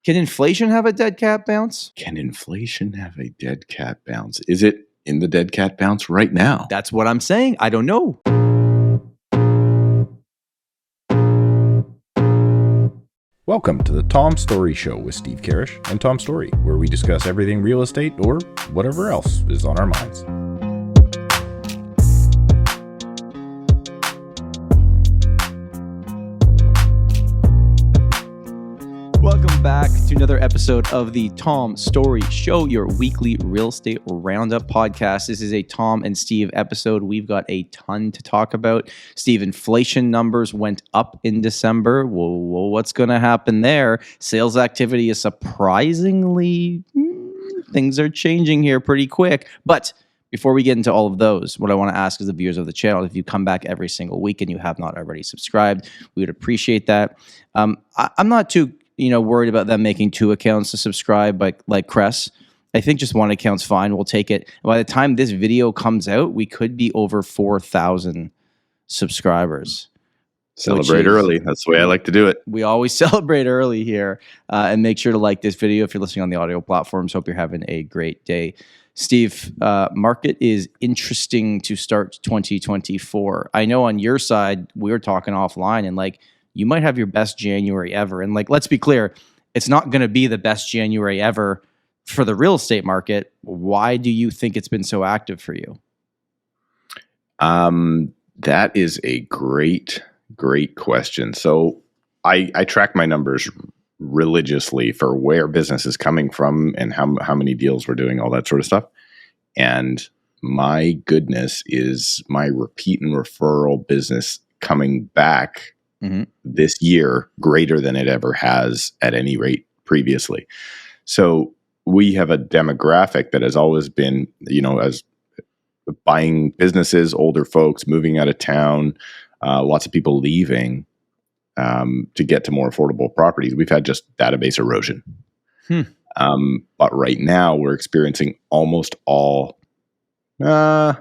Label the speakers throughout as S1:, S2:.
S1: Can inflation have a dead cat bounce?
S2: Can inflation have a dead cat bounce? Is it in the dead cat bounce right now?
S1: That's what I'm saying. I don't know.
S3: Welcome to the Tom Storey Show with Steve Karrasch and Tom Storey, where we discuss everything real estate or whatever else is on our minds.
S1: Welcome back to another episode of the Tom Storey Show, your weekly real estate roundup podcast. This is a Tom and Steve episode. We've got a ton to talk about. Steve, inflation numbers went up in December. Whoa, what's going to happen there? Sales activity is surprisingly, things are changing here pretty quick. But before we get into all of those, what I want to ask is the viewers of the channel, if you come back every single week and you have not already subscribed, we would appreciate that. I'm not too worried about them making two accounts to subscribe like Cress. I think just one account's fine. We'll take it. By the time this video comes out, we could be over 4,000 subscribers.
S2: Celebrate early. That's the way I like to do it.
S1: We always celebrate early here. And make sure to like this video if you're listening on the audio platforms. Hope you're having a great day. Steve, market is interesting to start 2024. I know on your side, we were talking offline and you might have your best January ever. And let's be clear, it's not going to be the best January ever for the real estate market. Why do you think it's been so active for you?
S2: That is a great question. So I track my numbers religiously for where business is coming from and how many deals we're doing, all that sort of stuff. And my goodness, is my repeat and referral business coming back this year greater than it ever has at any rate previously. So we have a demographic that has always been, as buying businesses, older folks moving out of town, lots of people leaving to get to more affordable properties. We've had just database erosion. But right now we're experiencing almost all, I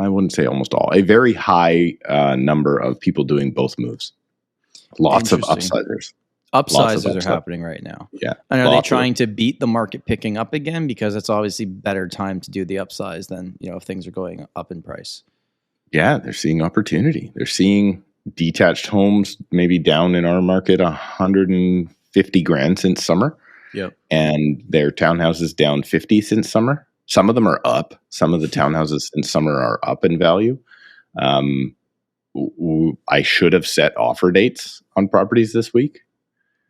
S2: wouldn't say almost all, a very high number of people doing both moves. Lots of upsizers.
S1: Upsizers are happening right now.
S2: Yeah.
S1: And are they trying to beat the market picking up again? Because it's obviously better time to do the upsize than, if things are going up in price.
S2: Yeah, they're seeing opportunity. They're seeing detached homes maybe down in our market 150 grand since summer.
S1: Yep. And
S2: their townhouses down 50 since summer. Some of them are up. Some of the townhouses since summer are up in value. I should have set offer dates on properties this week.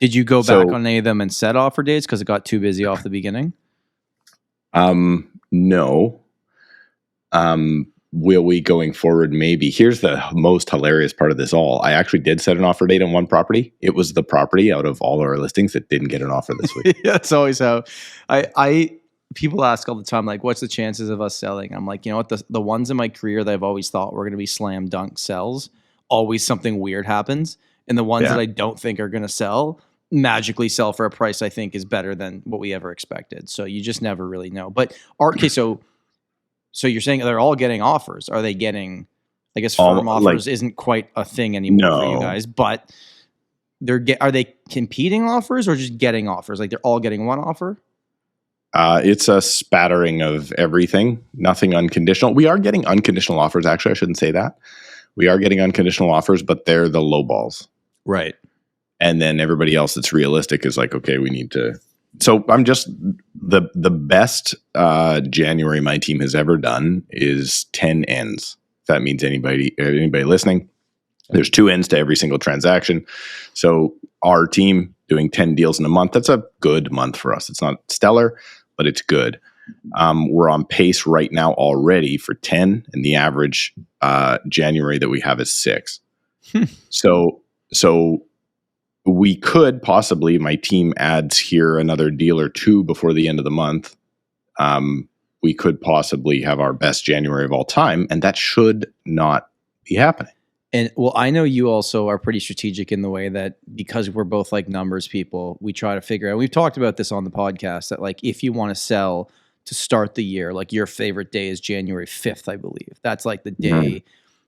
S1: Did you go back on any of them and set offer dates because it got too busy off the beginning?
S2: No. Will we going forward? Maybe. Here's the most hilarious part of this all. I actually did set an offer date on one property. It was the property out of all our listings that didn't get an offer this week.
S1: Yeah, that's always how people ask all the time, what's the chances of us selling? I'm like, you know what? The ones in my career that I've always thought were going to be slam dunk sells, always something weird happens. And the ones that I don't think are going to sell magically sell for a price I think is better than what we ever expected. So you just never really know. But okay, so you're saying they're all getting offers. Are they getting, I guess firm offers isn't quite a thing anymore for you guys, but are they competing offers or just getting offers? They're all getting one offer?
S2: It's a spattering of everything, nothing unconditional. We are getting unconditional offers. Actually, I shouldn't say that. We are getting unconditional offers, but they're the low balls.
S1: Right.
S2: And then everybody else that's realistic is okay, we need to. So I'm just the best January my team has ever done is 10 ends. If that means anybody listening, there's 2 ends to every single transaction. So our team doing 10 deals in a month, that's a good month for us. It's not stellar, but it's good. We're on pace right now already for 10, and the average January that we have is 6. So we could possibly, my team adds here another deal or 2 before the end of the month. We could possibly have our best January of all time, and that should not be happening.
S1: And I know you also are pretty strategic in the way that because we're both numbers people, we try to figure out, we've talked about this on the podcast, that if you want to sell to start the year, your favorite day is January 5th, I believe. That's the day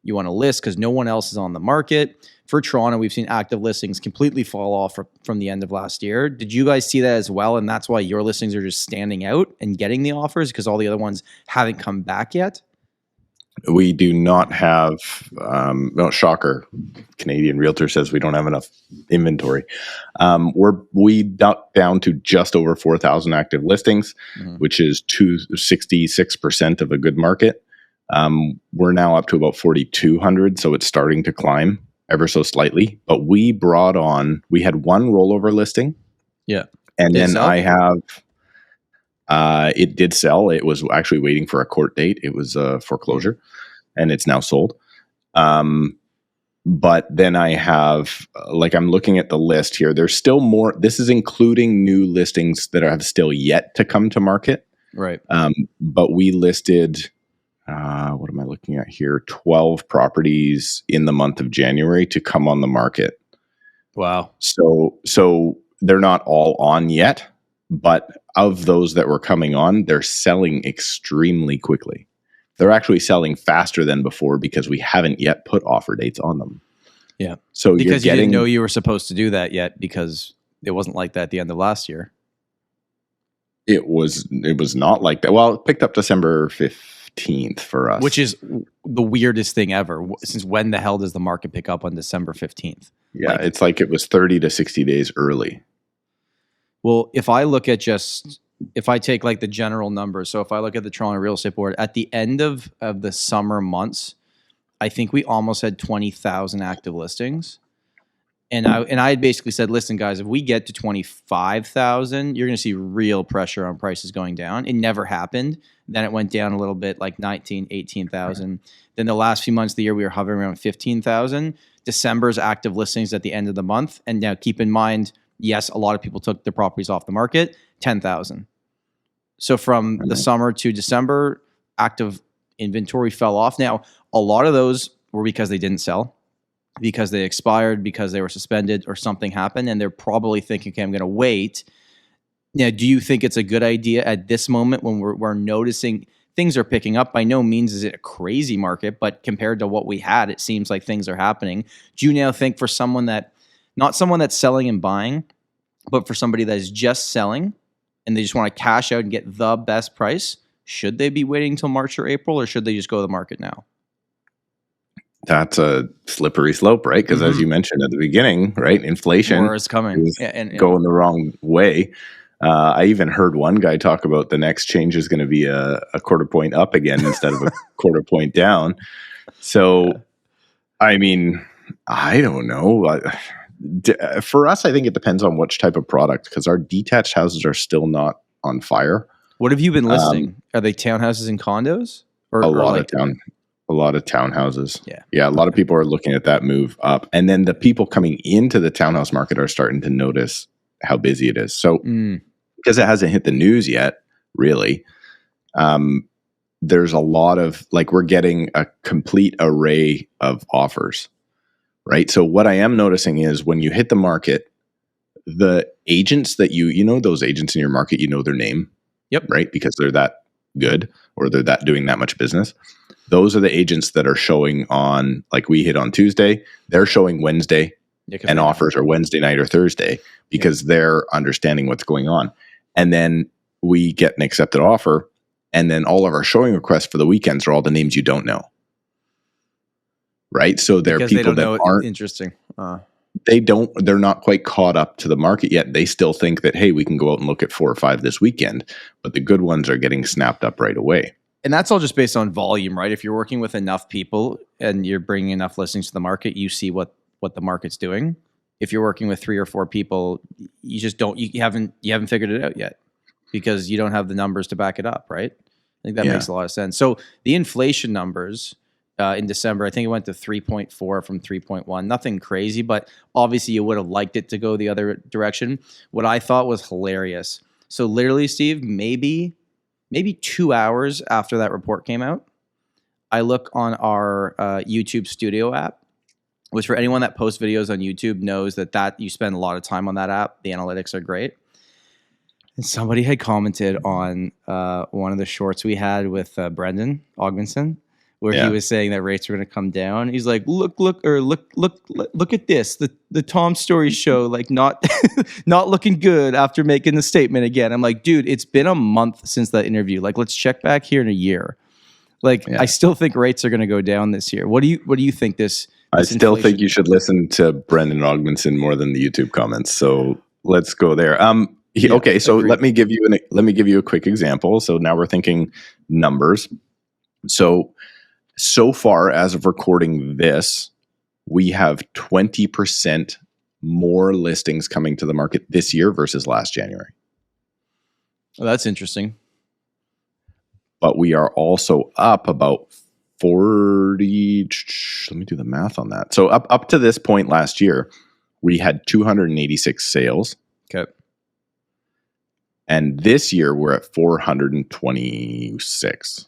S1: you want to list because no one else is on the market. For Toronto, we've seen active listings completely fall off from the end of last year. Did you guys see that as well? And that's why your listings are just standing out and getting the offers because all the other ones haven't come back yet?
S2: We do not have, no, shocker, Canadian Realtor says we don't have enough inventory. We down to just over 4,000 active listings, which is 66% of a good market. We're now up to about 4,200, so it's starting to climb ever so slightly. But we had one rollover listing.
S1: Yeah.
S2: And then I have, it did sell. It was actually waiting for a court date. It was a foreclosure, and it's now sold. But then I have, I'm looking at the list here. There's still more. This is including new listings that have still yet to come to market.
S1: Right.
S2: But we listed, what am I looking at here? 12 properties in the month of January to come on the market.
S1: Wow.
S2: So they're not all on yet, but of those that were coming on, they're selling extremely quickly. They're actually selling faster than before because we haven't yet put offer dates on them.
S1: Yeah.
S2: So
S1: because you didn't know you were supposed to do that yet because it wasn't like that at the end of last year.
S2: It was not like that. Well, it picked up December 15th for us.
S1: Which is the weirdest thing ever. Since when the hell does the market pick up on December 15th?
S2: Yeah, it's like it was 30 to 60 days early.
S1: Well, if I take like the general numbers, so if I look at the Toronto Real Estate Board, at the end of the summer months, I think we almost had 20,000 active listings. And I had basically said, listen, guys, if we get to 25,000, you're going to see real pressure on prices going down. It never happened. Then it went down a little bit, like 18,000. Then the last few months of the year, we were hovering around 15,000. December's active listings at the end of the month. And now keep in mind, yes, a lot of people took their properties off the market, 10,000. So from the summer to December, active inventory fell off. Now, a lot of those were because they didn't sell, because they expired, because they were suspended or something happened. And they're probably thinking, okay, I'm going to wait. Now, do you think it's a good idea at this moment when we're noticing things are picking up? By no means is it a crazy market, but compared to what we had, it seems like things are happening. Do you now think for someone that, not someone that's selling and buying, but for somebody that is just selling and they just want to cash out and get the best price, should they be waiting until March or April, or should they just go to the market now?
S2: That's a slippery slope, right? Because as you mentioned at the beginning, right, inflation
S1: is coming
S2: and going the wrong way. I even heard one guy talk about the next change is going to be a quarter point up again instead of a quarter point down. So, I mean, I don't know. For us, I think it depends on which type of product, because our detached houses are still not on fire.
S1: What have you been listing? Are they townhouses and condos? Or
S2: a lot of townhouses.
S1: Yeah.
S2: A lot of people are looking at that move up. And then the people coming into the townhouse market are starting to notice how busy it is. So because it hasn't hit the news yet, really, there's a lot of, we're getting a complete array of offers. Right. So what I am noticing is when you hit the market, the agents that those agents in your market, their name.
S1: Yep.
S2: Right. Because they're that good or they're doing that much business. Those are the agents that are showing on, like we hit on Tuesday, they're showing Wednesday and offers are Wednesday night or Thursday because they're understanding what's going on. And then we get an accepted offer. And then all of our showing requests for the weekends are all the names you don't know. Right. So there are people that aren't
S1: interesting.
S2: They're not quite caught up to the market yet. They still think that, hey, we can go out and look at 4 or 5 this weekend, but the good ones are getting snapped up right away.
S1: And that's all just based on volume, right? If you're working with enough people and you're bringing enough listings to the market, you see what the market's doing. If you're working with 3 or 4 people, you just don't, you haven't figured it out yet because you don't have the numbers to back it up, right? I think that makes a lot of sense. So the inflation numbers, in December, I think it went to 3.4 from 3.1. Nothing crazy, but obviously you would have liked it to go the other direction. What I thought was hilarious. So literally, Steve, maybe 2 hours after that report came out, I look on our YouTube Studio app, which for anyone that posts videos on YouTube knows that you spend a lot of time on that app. The analytics are great. And somebody had commented on one of the shorts we had with Brendan Ogmanson, where he was saying that rates were going to come down. He's like, look at this. The Tom Storey Show, like not looking good after making the statement again. I'm like, dude, it's been a month since that interview. Like, let's check back here in a year. Like, I still think rates are going to go down this year. What do you think this
S2: I still think you should listen to Brendan Ogmanson more than the YouTube comments. So let's go there. Okay, so let me give you a quick example. So now we're thinking numbers. So far as of recording this, we have 20% more listings coming to the market this year versus last January.
S1: Well, that's interesting.
S2: But we are also up about 40, let me do the math on that. So up to this point last year, we had 286 sales.
S1: Okay.
S2: And this year we're at 426.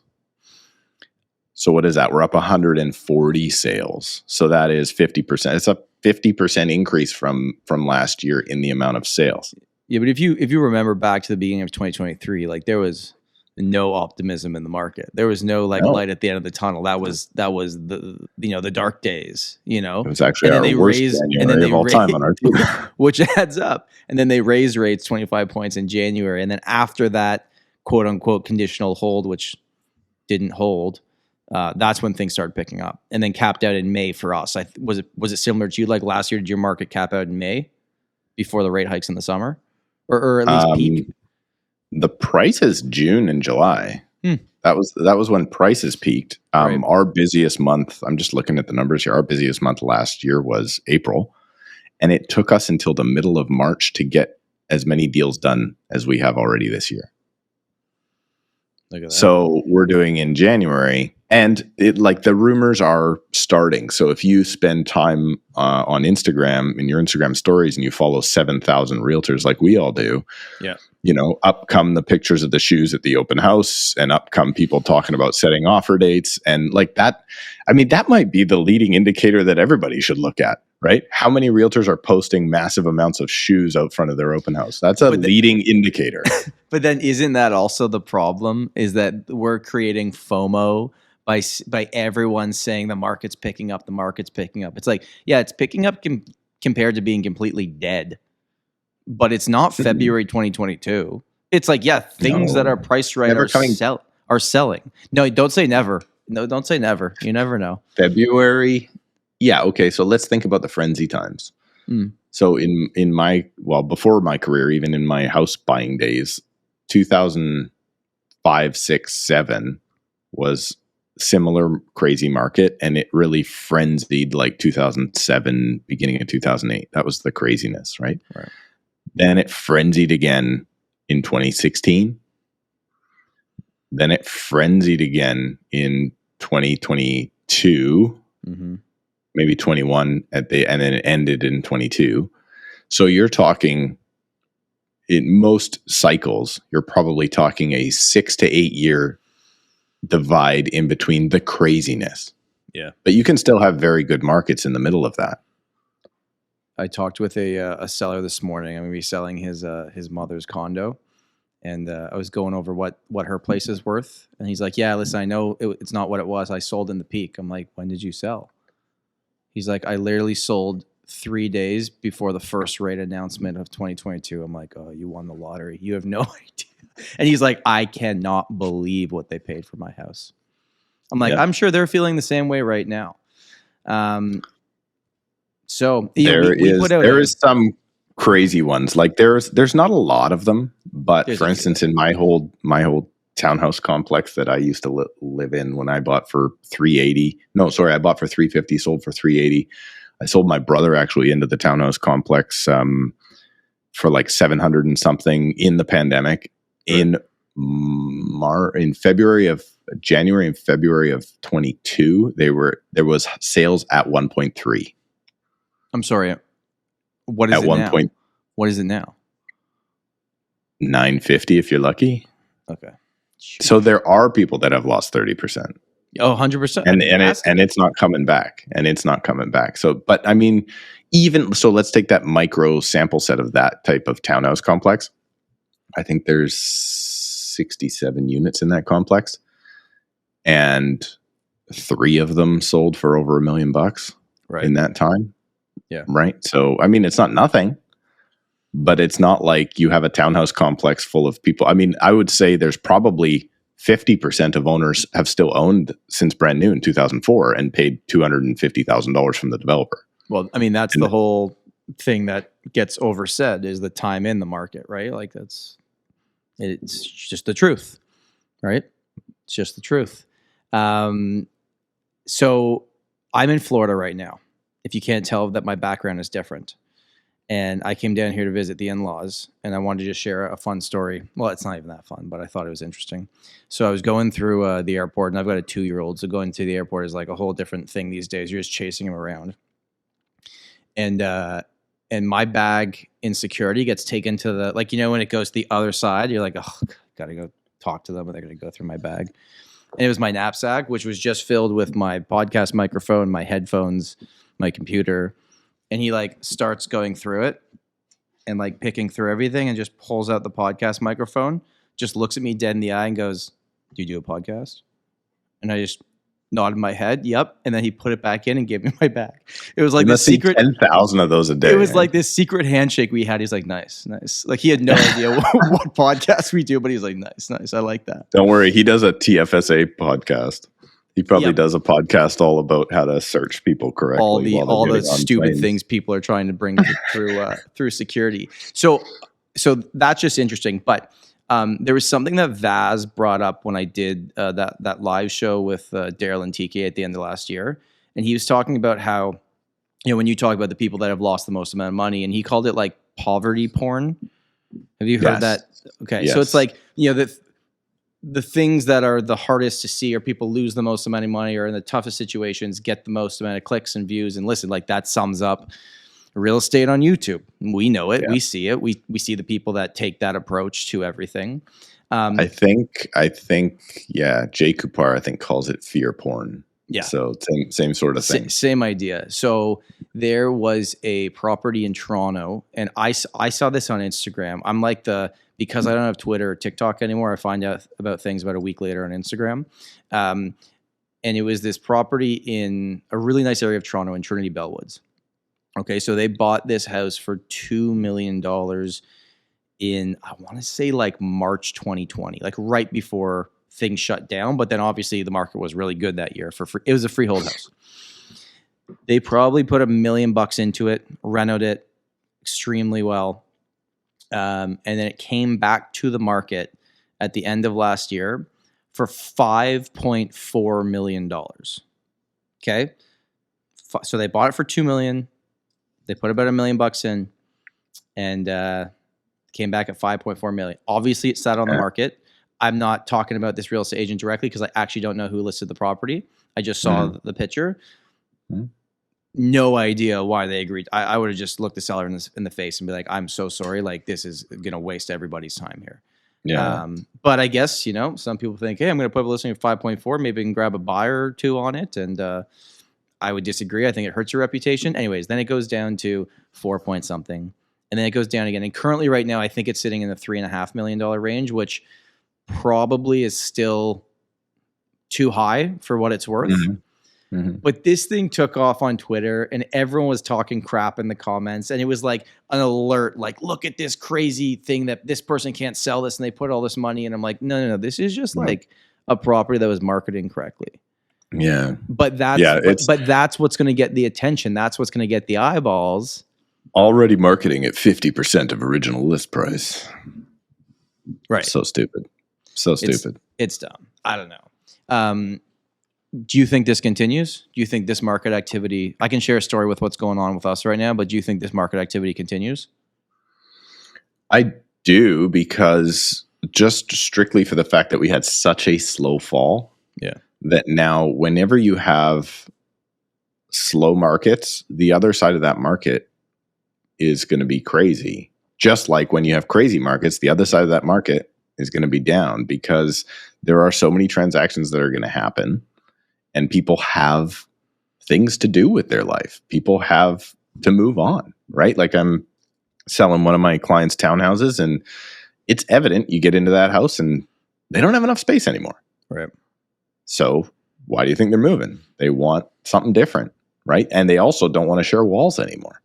S2: So what is that? We're up 140 sales. So that is 50%. It's a 50% increase from last year in the amount of sales.
S1: Yeah, but if you remember back to the beginning of 2023, like there was no optimism in the market. There was no light at the end of the tunnel. That was the the dark days. It
S2: was actually our worst January of all time on our team,
S1: which adds up. And then they raised rates 25 points in January, and then after that quote unquote conditional hold, which didn't hold, that's when things started picking up, and then capped out in May for us. Was it similar to you? Like last year, did your market cap out in May before the rate hikes in the summer, or at least peak?
S2: The prices June and July. That was when prices peaked.
S1: Right.
S2: Our busiest month, I'm just looking at the numbers here. Our busiest month last year was April, and it took us until the middle of March to get as many deals done as we have already this year.
S1: Look at that.
S2: So we're doing in January, and the rumors are starting. So if you spend time on Instagram in your Instagram stories and you follow 7,000 realtors like we all do, up come the pictures of the shoes at the open house, and up come people talking about setting offer dates, and like that. I mean, that might be the leading indicator that everybody should look at, right? How many realtors are posting massive amounts of shoes out front of their open house? That's a leading indicator.
S1: But then isn't that also the problem, is that we're creating FOMO by everyone saying the market's picking up, It's like, yeah, it's picking up compared to being completely dead. But it's not February 2022. It's like, things that are priced right are selling. No, don't say never. No, don't say never. You never know.
S2: February. Yeah. Okay. So let's think about the frenzy times. So in before my career, even in my house buying days, 2005, 6, 7 was similar crazy market, and it really frenzied like 2007, beginning of 2008. That was the craziness, right? Then it frenzied again in 2016. Then it frenzied again in 2022, maybe 21 and then it ended in 22. So you're talking, in most cycles, you're probably talking a 6 to 8 year divide in between the craziness.
S1: Yeah.
S2: But you can still have very good markets in the middle of that.
S1: I talked with a seller this morning. I'm going to be selling his mother's condo, and I was going over what her place is worth. And he's like, yeah, listen, I know it's not what it was. I sold in the peak. I'm like, when did you sell? He's like, I literally sold 3 days before the first rate announcement of 2022. I'm like, oh, you won the lottery. You have no idea. And he's like, I cannot believe what they paid for my house. I'm like, I'm sure they're feeling the same way right now. So
S2: there is some crazy ones. Like there's not a lot of them, but for instance, in my whole townhouse complex that I used to live in, when I bought for $380, I bought for $350, sold for $380. I sold my brother actually into the townhouse complex for like $700 and something in the pandemic. In January and February of 22, there was sales at 1.3.
S1: I'm sorry. What is
S2: at
S1: it
S2: one
S1: now?
S2: Point,
S1: what is it now?
S2: 950 if you're lucky.
S1: Okay.
S2: So there are people that have lost 30%.
S1: Oh, 100%.
S2: And it's not coming back. So, but I mean, let's take that micro sample set of that type of townhouse complex. I think there's 67 units in that complex. And 3 of them sold for over $1 million
S1: Right.
S2: in that time.
S1: Yeah.
S2: Right. So, I mean, it's not nothing, but it's not like you have a townhouse complex full of people. I mean, I would say there's probably 50% of owners have still owned since brand new in 2004 and paid $250,000 from the developer.
S1: Well, I mean, that's the whole thing that gets oversaid is the time in the market, right? Like it's just the truth, right? It's just the truth. So I'm in Florida right now. If you can't tell that my background is different. And I came down here to visit the in-laws, and I wanted to just share a fun story. Well, it's not even that fun, but I thought it was interesting. So I was going through the airport, and I've got a 2-year-old, so going to the airport is like a whole different thing these days. You're just chasing him around. And my bag in security gets taken to the, like, you know, when it goes to the other side, you're like, oh, gotta go talk to them, but they're gonna go through my bag. And it was my knapsack, which was just filled with my podcast microphone, my headphones, my computer. And he like starts going through it and like picking through everything and just pulls out the podcast microphone, just looks at me dead in the eye and goes, "Do you do a podcast?" And I just nodded my head, yep. And then he put it back in and gave me my bag. It was like this secret
S2: 10,000 of those a day.
S1: It was like this secret handshake we had. He's like, nice. Like he had no idea what podcast we do, but he's like, nice. I like that.
S2: Don't worry. He does a TFSA podcast. He probably does a podcast all about how to search people correctly.
S1: All the stupid things people are trying to bring through security. So that's just interesting. But there was something that Vaz brought up when I did that live show with Daryl and TK at the end of last year, and he was talking about how, you know, when you talk about the people that have lost the most amount of money, and he called it like poverty porn. Have you heard that? Okay, yes. So it's like, you know, the things that are the hardest to see are people lose the most amount of money or in the toughest situations get the most amount of clicks and views. And listen, like that sums up real estate on YouTube. We know it. Yeah. We see it. We see the people that take that approach to everything. I think,
S2: Jay Kupar, I think, calls it fear porn.
S1: Yeah.
S2: So same sort of thing.
S1: Same idea. So there was a property in Toronto, and I saw this on Instagram. I'm like because I don't have Twitter or TikTok anymore, I find out about things about a week later on Instagram. And it was this property in a really nice area of Toronto in Trinity Bellwoods. Okay, so they bought this house for $2 million in, I want to say like March 2020, like right before things shut down. But then obviously the market was really good that year for free. It was a freehold house. They probably put $1 million into it, renovated it extremely well. And then it came back to the market at the end of last year for $5.4 million. Okay. So they bought it for $2 million. They put about $1 million in and came back at $5.4 million. Obviously it sat on the market. I'm not talking about this real estate agent directly because I actually don't know who listed the property. I just saw the picture. No idea why they agreed. I would have just looked the seller in the face and be like, I'm so sorry. Like, this is going to waste everybody's time here.
S2: Yeah.
S1: But I guess, you know, some people think, hey, I'm going to put a listing of 5.4. Maybe I can grab a buyer or two on it. And I would disagree. I think it hurts your reputation. Anyways, then it goes down to 4 point something. And then it goes down again. And currently right now, I think it's sitting in the $3.5 million range, which probably is still too high for what it's worth. But this thing took off on Twitter and everyone was talking crap in the comments. And it was like an alert, like, look at this crazy thing that this person can't sell this. And they put all this money. And I'm like, no. This is just like a property that was marketed incorrectly.
S2: Yeah.
S1: But that's what's going to get the attention. That's what's going to get the eyeballs.
S2: Already marketing at 50% of original list price.
S1: Right.
S2: So stupid.
S1: It's dumb. I don't know. Do you think this continues? Do you think this market activity, I can share a story with what's going on with us right now, but do you think this market activity continues?
S2: I do, because just strictly for the fact that we had such a slow fall.
S1: Yeah.
S2: That now whenever you have slow markets, the other side of that market is going to be crazy. Just like when you have crazy markets, the other side of that market is going to be down, because there are so many transactions that are going to happen. And people have things to do with their life. People have to move on, right? Like, I'm selling one of my clients' townhouses, and it's evident you get into that house and they don't have enough space anymore.
S1: Right.
S2: So Why do you think they're moving? They want something different, right? And they also don't want to share walls anymore.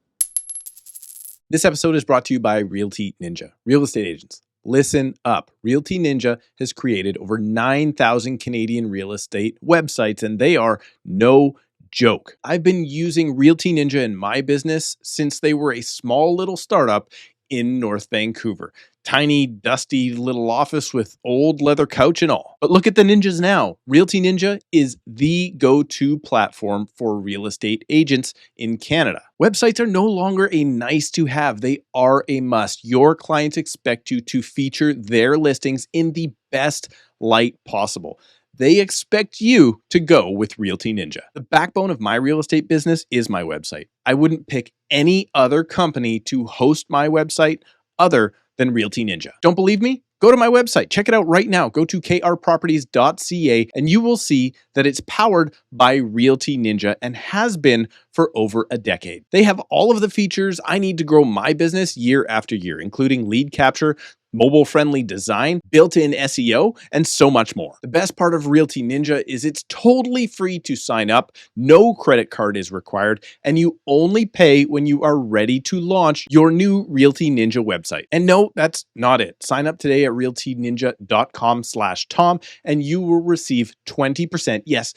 S4: This episode is brought to you by Realty Ninja. Real estate agents, listen up. Realty Ninja has created over 9,000 Canadian real estate websites, and they are no joke. I've been using Realty Ninja in my business since they were a small little startup in North Vancouver. Tiny, dusty little office with old leather couch and all. But look at the ninjas now. Realty Ninja is the go-to platform for real estate agents in Canada. Websites are no longer a nice to have. They are a must. Your clients expect you to feature their listings in the best light possible. They expect you to go with Realty Ninja. The backbone of my real estate business is my website. I wouldn't pick any other company to host my website other than Realty Ninja. Don't believe me? Go to my website. Check it out right now. Go to krproperties.ca and you will see that it's powered by Realty Ninja and has been for over a decade. They have all of the features I need to grow my business year after year, including lead capture, mobile-friendly design, built-in SEO, and so much more. The best part of Realty Ninja is it's totally free to sign up, no credit card is required, and you only pay when you are ready to launch your new Realty Ninja website. And no, that's not it. Sign up today at realtyninja.com/Tom, and you will receive 20%, yes,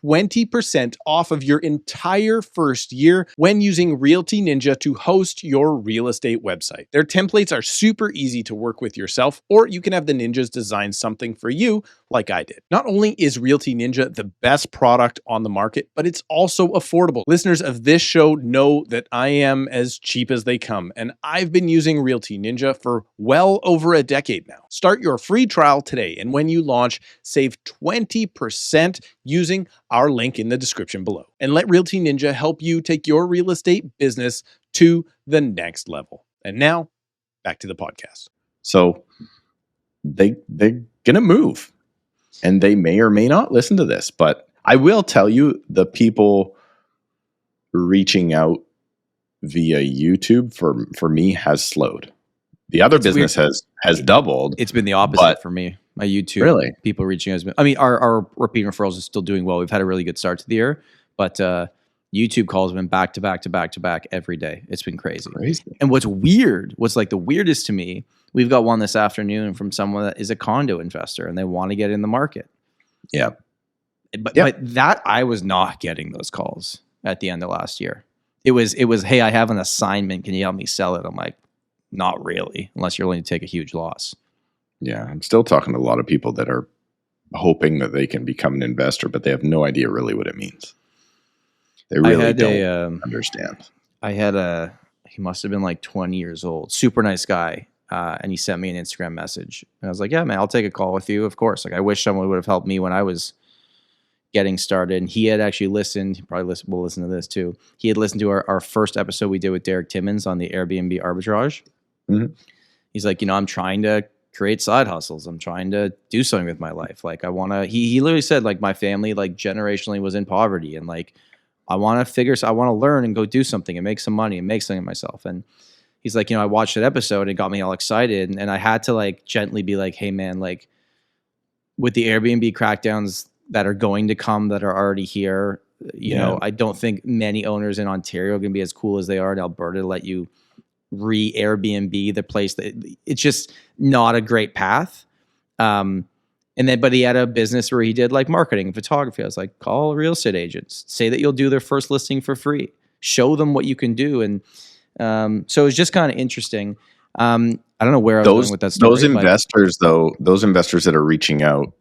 S4: 20% off of your entire first year when using Realty Ninja to host your real estate website. Their templates are super easy to work with yourself, or you can have the ninjas design something for you like I did. Not only is Realty Ninja the best product on the market, but it's also affordable. Listeners of this show know that I am as cheap as they come, and I've been using Realty Ninja for well over a decade now. Start your free trial today, and when you launch, save 20% using our link in the description below. And let Realty Ninja help you take your real estate business to the next level. And now, back to the podcast.
S2: So they're going to move, and they may or may not listen to this, but I will tell you, the people reaching out via YouTube for me has slowed. The other business has doubled.
S1: It's been the opposite for me. My YouTube,
S2: really,
S1: people reaching out. I mean, our repeat referrals is still doing well. We've had a really good start to the year, but YouTube calls have been back to back to back to back every day. It's been crazy. And what's like the weirdest to me, we've got one this afternoon from someone that is a condo investor and they want to get in the market.
S2: Yeah.
S1: But that I was not getting those calls at the end of last year. It was, hey, I have an assignment. Can you help me sell it? I'm like, not really, unless you're willing to take a huge loss.
S2: Yeah, I'm still talking to a lot of people that are hoping that they can become an investor, but they have no idea really what it means. They really don't understand.
S1: He must have been like 20 years old, super nice guy. And he sent me an Instagram message. And I was like, yeah, man, I'll take a call with you. Of course. Like, I wish someone would have helped me when I was getting started. And he had actually listened. He probably will listen to this too. He had listened to our first episode we did with Derek Timmons on the Airbnb arbitrage. Mm-hmm. He's like, I'm trying to create side hustles. I'm trying to do something with my life. Like, I want to, he literally said, like, my family, like, generationally was in poverty. And like, I want to learn and go do something and make some money and make something of myself. And he's like, I watched that episode and it got me all excited. And I had to like gently be like, hey man, like, with the Airbnb crackdowns that are going to come, that are already here, you know, I don't think many owners in Ontario are going to be as cool as they are in Alberta to let you re-Airbnb the place. That it's just not a great path. But he had a business where he did like marketing and photography. I was like, call real estate agents, say that you'll do their first listing for free, show them what you can do. And so it was just kind of interesting. I don't know where I was going with that story.
S2: Those investors that are reaching out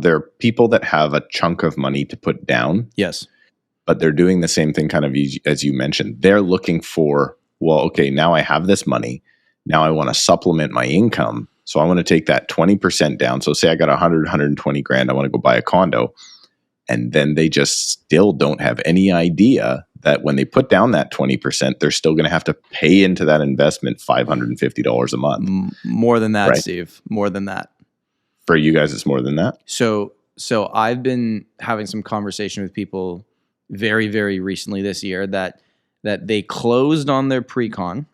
S2: they're people that have a chunk of money to put down.
S1: Yes.
S2: But they're doing the same thing kind of as you mentioned. They're looking for, well, okay, now I have this money. Now I want to supplement my income. So I want to take that 20% down. So say I got 120 grand. I want to go buy a condo. And then they just still don't have any idea that when they put down that 20%, they're still going to have to pay into that investment $550 a month.
S1: More than that, right? Steve. More than that.
S2: For you guys, it's more than that?
S1: So I've been having some conversation with people very, very recently this year that they closed on their pre-con.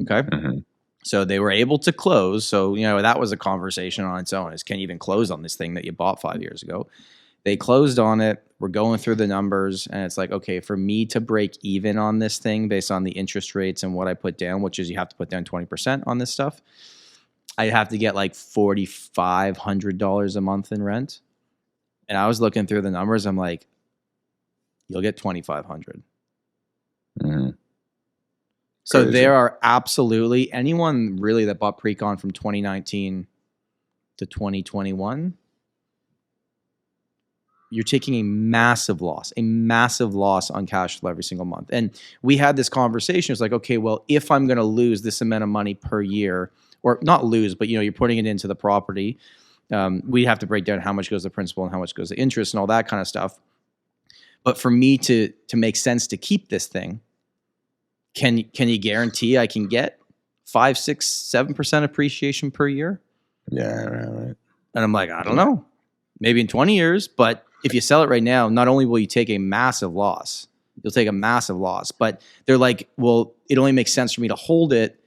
S1: Okay. Mm-hmm. So they were able to close. So, that was a conversation on its own, is can you even close on this thing that you bought 5 years ago? They closed on it. We're going through the numbers, and it's like, okay, for me to break even on this thing based on the interest rates and what I put down, which is you have to put down 20% on this stuff, I'd have to get like $4,500 a month in rent. And I was looking through the numbers. I'm like, you'll get $2,500.
S2: Mm-hmm.
S1: So
S2: Crazy.
S1: there are absolutely anyone really that bought pre-con from 2019 to 2021. You're taking a massive loss on cash flow every single month. And we had this conversation. It's like, okay, well, if I'm going to lose this amount of money per year, or not lose, but you're putting it into the property, we have to break down how much goes to principal and how much goes to interest and all that kind of stuff. But for me to make sense to keep this thing, can you guarantee I can get 5, 6, 7% appreciation per year?
S2: Yeah, right.
S1: And I'm like, I don't know. Maybe in 20 years, but if you sell it right now, not only will you take a massive loss, you'll take a massive loss, but they're like, well, it only makes sense for me to hold it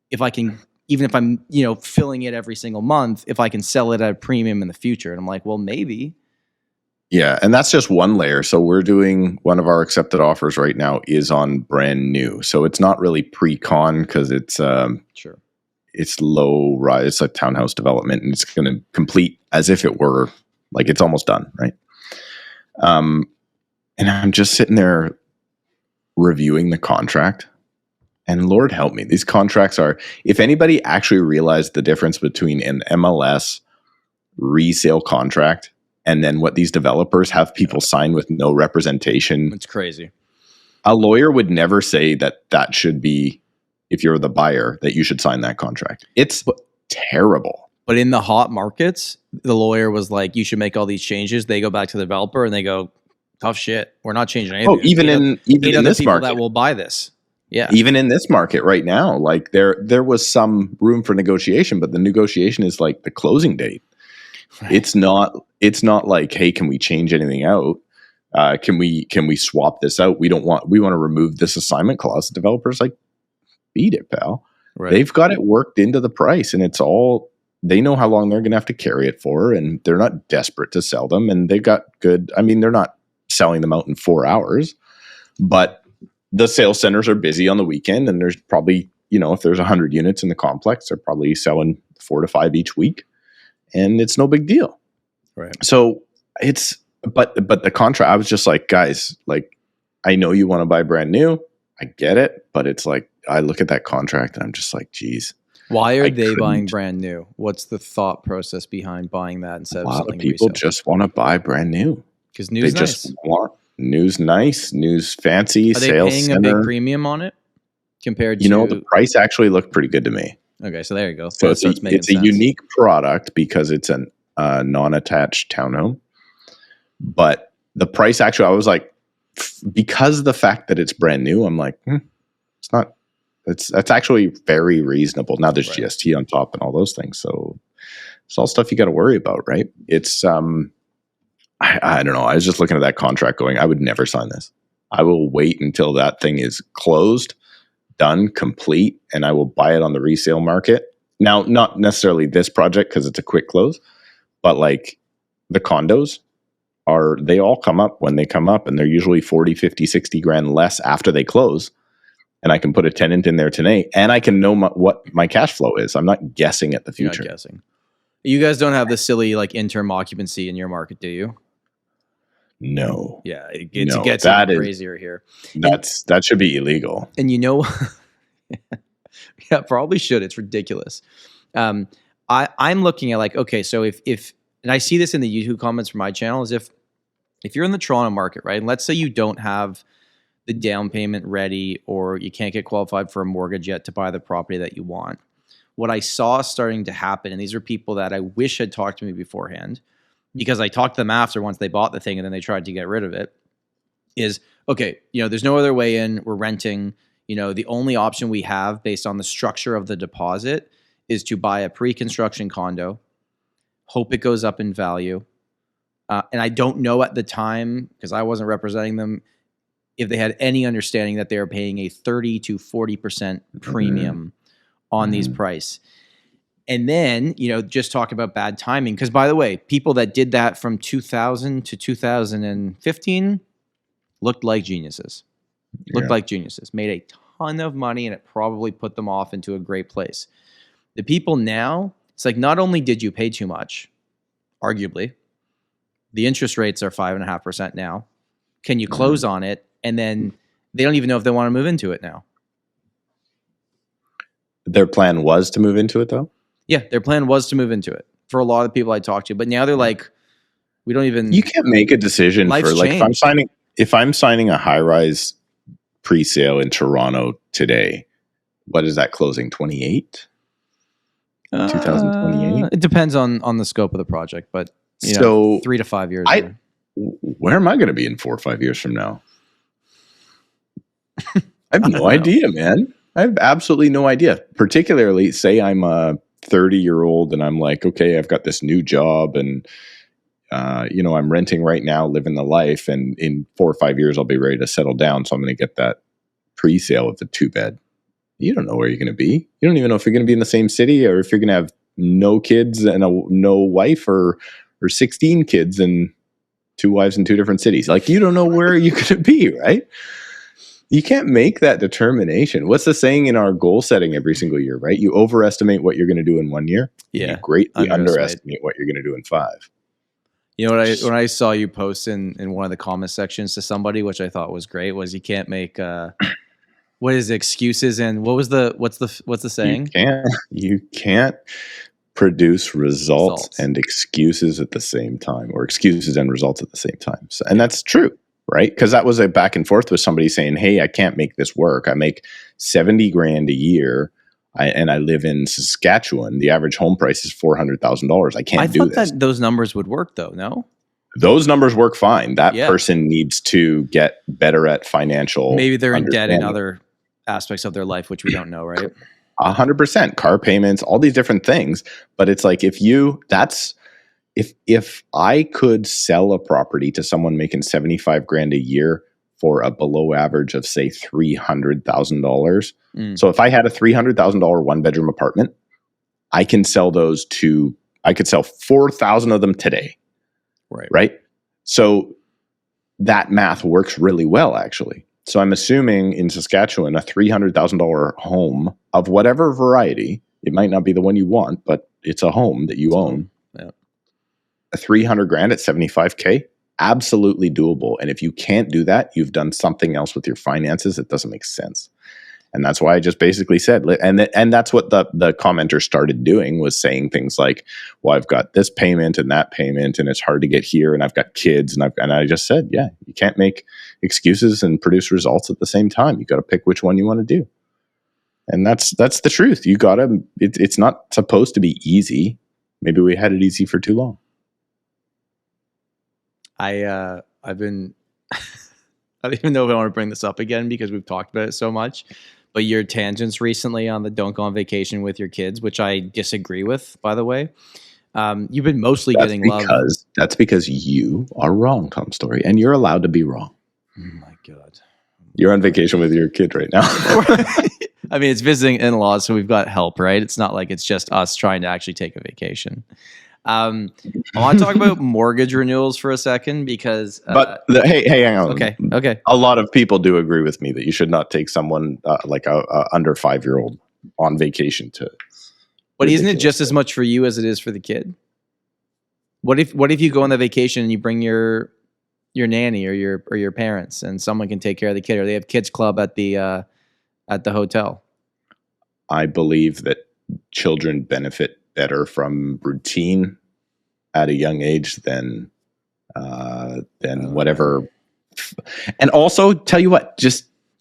S1: if I can, even if I'm, filling it every single month, if I can sell it at a premium in the future. And I'm like, well, maybe.
S2: Yeah, and that's just one layer. So we're doing one of our accepted offers right now is on brand new. So it's not really pre-con because it's
S1: Sure.
S2: It's low rise, it's a townhouse development, and it's going to complete as if it were like it's almost done, right? And I'm just sitting there reviewing the contract, and Lord help me, these contracts are, if anybody actually realized the difference between an MLS resale contract and then what these developers have people sign with no representation.
S1: It's crazy.
S2: A lawyer would never say that should be, if you're the buyer, that you should sign that contract. It's terrible.
S1: But in the hot markets, the lawyer was like, you should make all these changes. They go back to the developer and they go, tough shit. We're not changing anything.
S2: Oh, even in this market
S1: that will buy this. Yeah.
S2: Even in this market right now, like there was some room for negotiation, but the negotiation is like the closing date. Right. It's not like, hey, can we change anything out? Can we swap this out? We want to remove this assignment clause. The developer's like, beat it, pal. Right. They've got it worked into the price, and it's all, they know how long they're going to have to carry it for, and they're not desperate to sell them, and they've got good, I mean, they're not selling them out in 4 hours, but the sales centers are busy on the weekend, and there's probably, if there's 100 units in the complex, they're probably selling 4 to 5 each week, and it's no big deal.
S1: Right.
S2: So it's, but the contract, I was just like, guys, like, I know you want to buy brand new. I get it. But it's like, I look at that contract and I'm just like, geez.
S1: Why are they buying brand new? What's the thought process behind buying that instead of selling resale? A lot of people
S2: just want to buy brand new.
S1: Because new's
S2: nice.
S1: Just want
S2: news nice, news fancy,
S1: are they
S2: sales
S1: paying
S2: center.
S1: A big premium on it compared to?
S2: The price actually looked pretty good to me.
S1: Okay, so there you go.
S2: So it's a unique product because it's a non-attached townhome. But the price actually, I was like, because of the fact that it's brand new, I'm like, it's not. That's actually very reasonable. Now there's right. GST on top and all those things, so it's all stuff you got to worry about, right? It's I don't know. I was just looking at that contract, going, I would never sign this. I will wait until that thing is closed, done, complete, and I will buy it on the resale market. Now, not necessarily this project because it's a quick close, but like the condos. They all come up when they come up, and they're usually 40, 50, 60 grand less after they close. And I can put a tenant in there today, and I can know what my cash flow is. I'm not guessing at the future.
S1: You're not guessing. You guys don't have the silly like interim occupancy in your market, do you?
S2: No.
S1: Yeah, it gets even crazier here.
S2: That should be illegal.
S1: And yeah, probably should. It's ridiculous. I'm looking at like, okay, so if and I see this in the YouTube comments from my channel, is if you're in the Toronto market, right? And let's say you don't have the down payment ready, or you can't get qualified for a mortgage yet to buy the property that you want. What I saw starting to happen, and these are people that I wish had talked to me beforehand, because I talked to them after once they bought the thing and then they tried to get rid of it, is, okay, there's no other way in, we're renting, the only option we have based on the structure of the deposit is to buy a pre-construction condo, hope it goes up in value. And I don't know at the time, because I wasn't representing them, if they had any understanding that they were paying a 30 to 40% premium on these price. And then, just talk about bad timing. Because by the way, people that did that from 2000 to 2015 looked like geniuses. Made a ton of money, and it probably put them off into a great place. The people now, it's like, not only did you pay too much, arguably, the interest rates are 5.5% now. Can you close on it? And then they don't even know if they want to move into it now.
S2: Their plan was to move into it, though?
S1: Yeah, their plan was to move into it for a lot of the people I talked to. But now they're like, we don't even...
S2: You can't make a decision for, like, if I'm signing a high-rise pre-sale in Toronto today, what is that closing, 28? 2028?
S1: It depends on the scope of the project, but
S2: so
S1: 3 to 5 years.
S2: Where am I going to be in 4 or 5 years from now? I have no idea, man. I have absolutely no idea. Particularly, say I'm a 30-year-old and I'm like, okay, I've got this new job and I'm renting right now, living the life, and in 4 or 5 years I'll be ready to settle down. So I'm going to get that pre-sale of the 2-bed. You don't know where you're going to be. You don't even know if you're going to be in the same city or if you're going to have no kids and no wife or 16 kids and 2 wives in 2 different cities. Like, you don't know where you're going to be, right? You can't make that determination. What's the saying in our goal setting every single year, right? You overestimate what you're going to do in 1 year.
S1: Yeah.
S2: You greatly underestimate what you're going to do in 5.
S1: You know what? When I saw you post in one of the comment sections to somebody, which I thought was great, was you can't make what is it, excuses and what's the saying?
S2: You can't produce results and excuses at the same time, or excuses and results at the same time. So, and that's true. Right? Because that was a back and forth with somebody saying, hey, I can't make this work. I make $70,000 a year and I live in Saskatchewan. The average home price is $400,000. I can't do this.
S1: I thought that those numbers would work though, no?
S2: Those numbers work fine. That person needs to get better at financial.
S1: Maybe they're in debt in other aspects of their life, which we don't know, right?
S2: 100%. Car payments, all these different things. But it's like, if I could sell a property to someone making $75,000 a year for a below average of, say, $300,000. So if I had a $300,000 1-bedroom apartment, I could sell 4,000 of them today. Right. So that math works really well, actually. So I'm assuming in Saskatchewan, a $300,000 home of whatever variety, it might not be the one you want, but it's a home that you own.
S1: Yeah.
S2: A $300,000 at $75,000, absolutely doable. And if you can't do that, you've done something else with your finances that doesn't make sense. And that's why I just basically said, and that's what the commenter started doing, was saying things like, well, I've got this payment and that payment, and it's hard to get here, and I've got kids, and I just said, yeah, you can't make excuses and produce results at the same time. You got to pick which one you want to do. And that's the truth. You got to, it's not supposed to be easy. Maybe we had it easy for too long.
S1: I've been, I don't even know if I want to bring this up again because we've talked about it so much, but your tangents recently on the don't go on vacation with your kids, which I disagree with, by the way. You've been mostly getting love.
S2: That's because you are wrong, Tom Storey, and you're allowed to be wrong.
S1: Oh my God.
S2: You're on vacation with your kid right now.
S1: I mean, it's visiting in-laws, so we've got help, right? It's not like it's just us trying to actually take a vacation. I want to talk about mortgage renewals for a second because...
S2: hey, hang on.
S1: Okay.
S2: A lot of people do agree with me that you should not take someone like a under 5-year-old on vacation to...
S1: But isn't it just as much for you as it is for the kid? What if you go on the vacation and you bring your nanny or your parents and someone can take care of the kid, or they have kids club at the hotel?
S2: I believe that children benefit better from routine at a young age than whatever. And also, tell you what,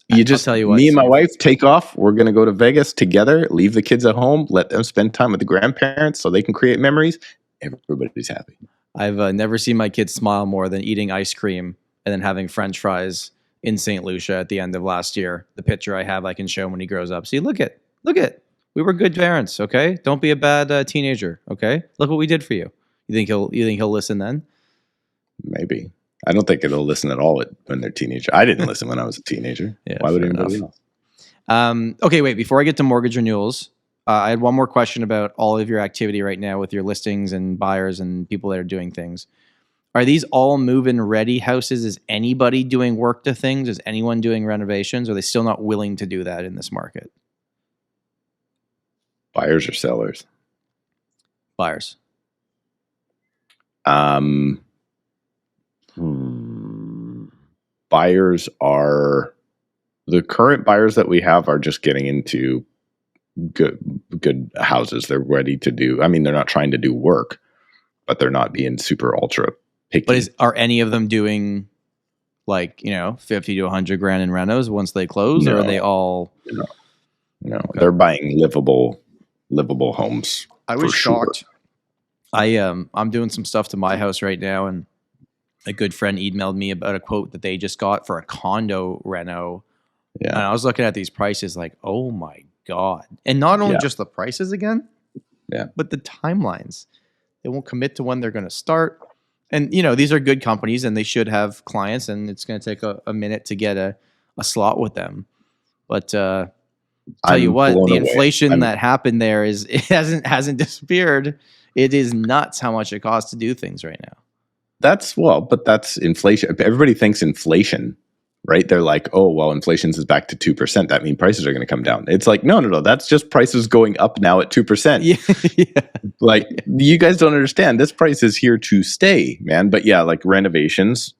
S2: me and my wife take off. We're going to go to Vegas together, leave the kids at home, let them spend time with the grandparents so they can create memories. Everybody's happy.
S1: I've never seen my kids smile more than eating ice cream and then having French fries in St. Lucia at the end of last year. The picture I have, I can show him when he grows up. See, look at. We were good parents, okay? Don't be a bad teenager, okay? Look what we did for you. You think he'll listen then?
S2: Maybe. I don't think it'll listen at all when they're teenager. I didn't listen when I was a teenager.
S1: Yeah,
S2: why would anybody else?
S1: Okay, wait. Before I get to mortgage renewals, I had one more question about all of your activity right now with your listings and buyers and people that are doing things. Are these all move-in ready houses? Is anybody doing work to things? Is anyone doing renovations? Or are they still not willing to do that in this market?
S2: Buyers or sellers?
S1: Buyers.
S2: Buyers are, the current buyers that we have are just getting into good houses. They're ready to do, I mean, they're not trying to do work, but they're not being super ultra picky.
S1: But are any of them doing like, 50 to 100 grand in renos once they close?
S2: No.
S1: Or are they all?
S2: No, okay. They're buying livable homes.
S1: I was shocked. Sure. I'm doing some stuff to my house right now, and a good friend emailed me about a quote that they just got for a condo reno. Yeah. And I was looking at these prices like, oh my God. And not only just the prices again, but the timelines. They won't commit to when they're going to start. And, these are good companies and they should have clients, and it's going to take a minute to get a slot with them. But tell you what, the inflation that happened there it hasn't disappeared. It is nuts how much it costs to do things right now. That's
S2: inflation. Everybody thinks inflation, right? They're like, oh, well, inflation is back to 2%. That means prices are going to come down. It's like, no. That's just prices going up now at 2%.
S1: Yeah.
S2: Like, you guys don't understand. This price is here to stay, man. But yeah, like renovations,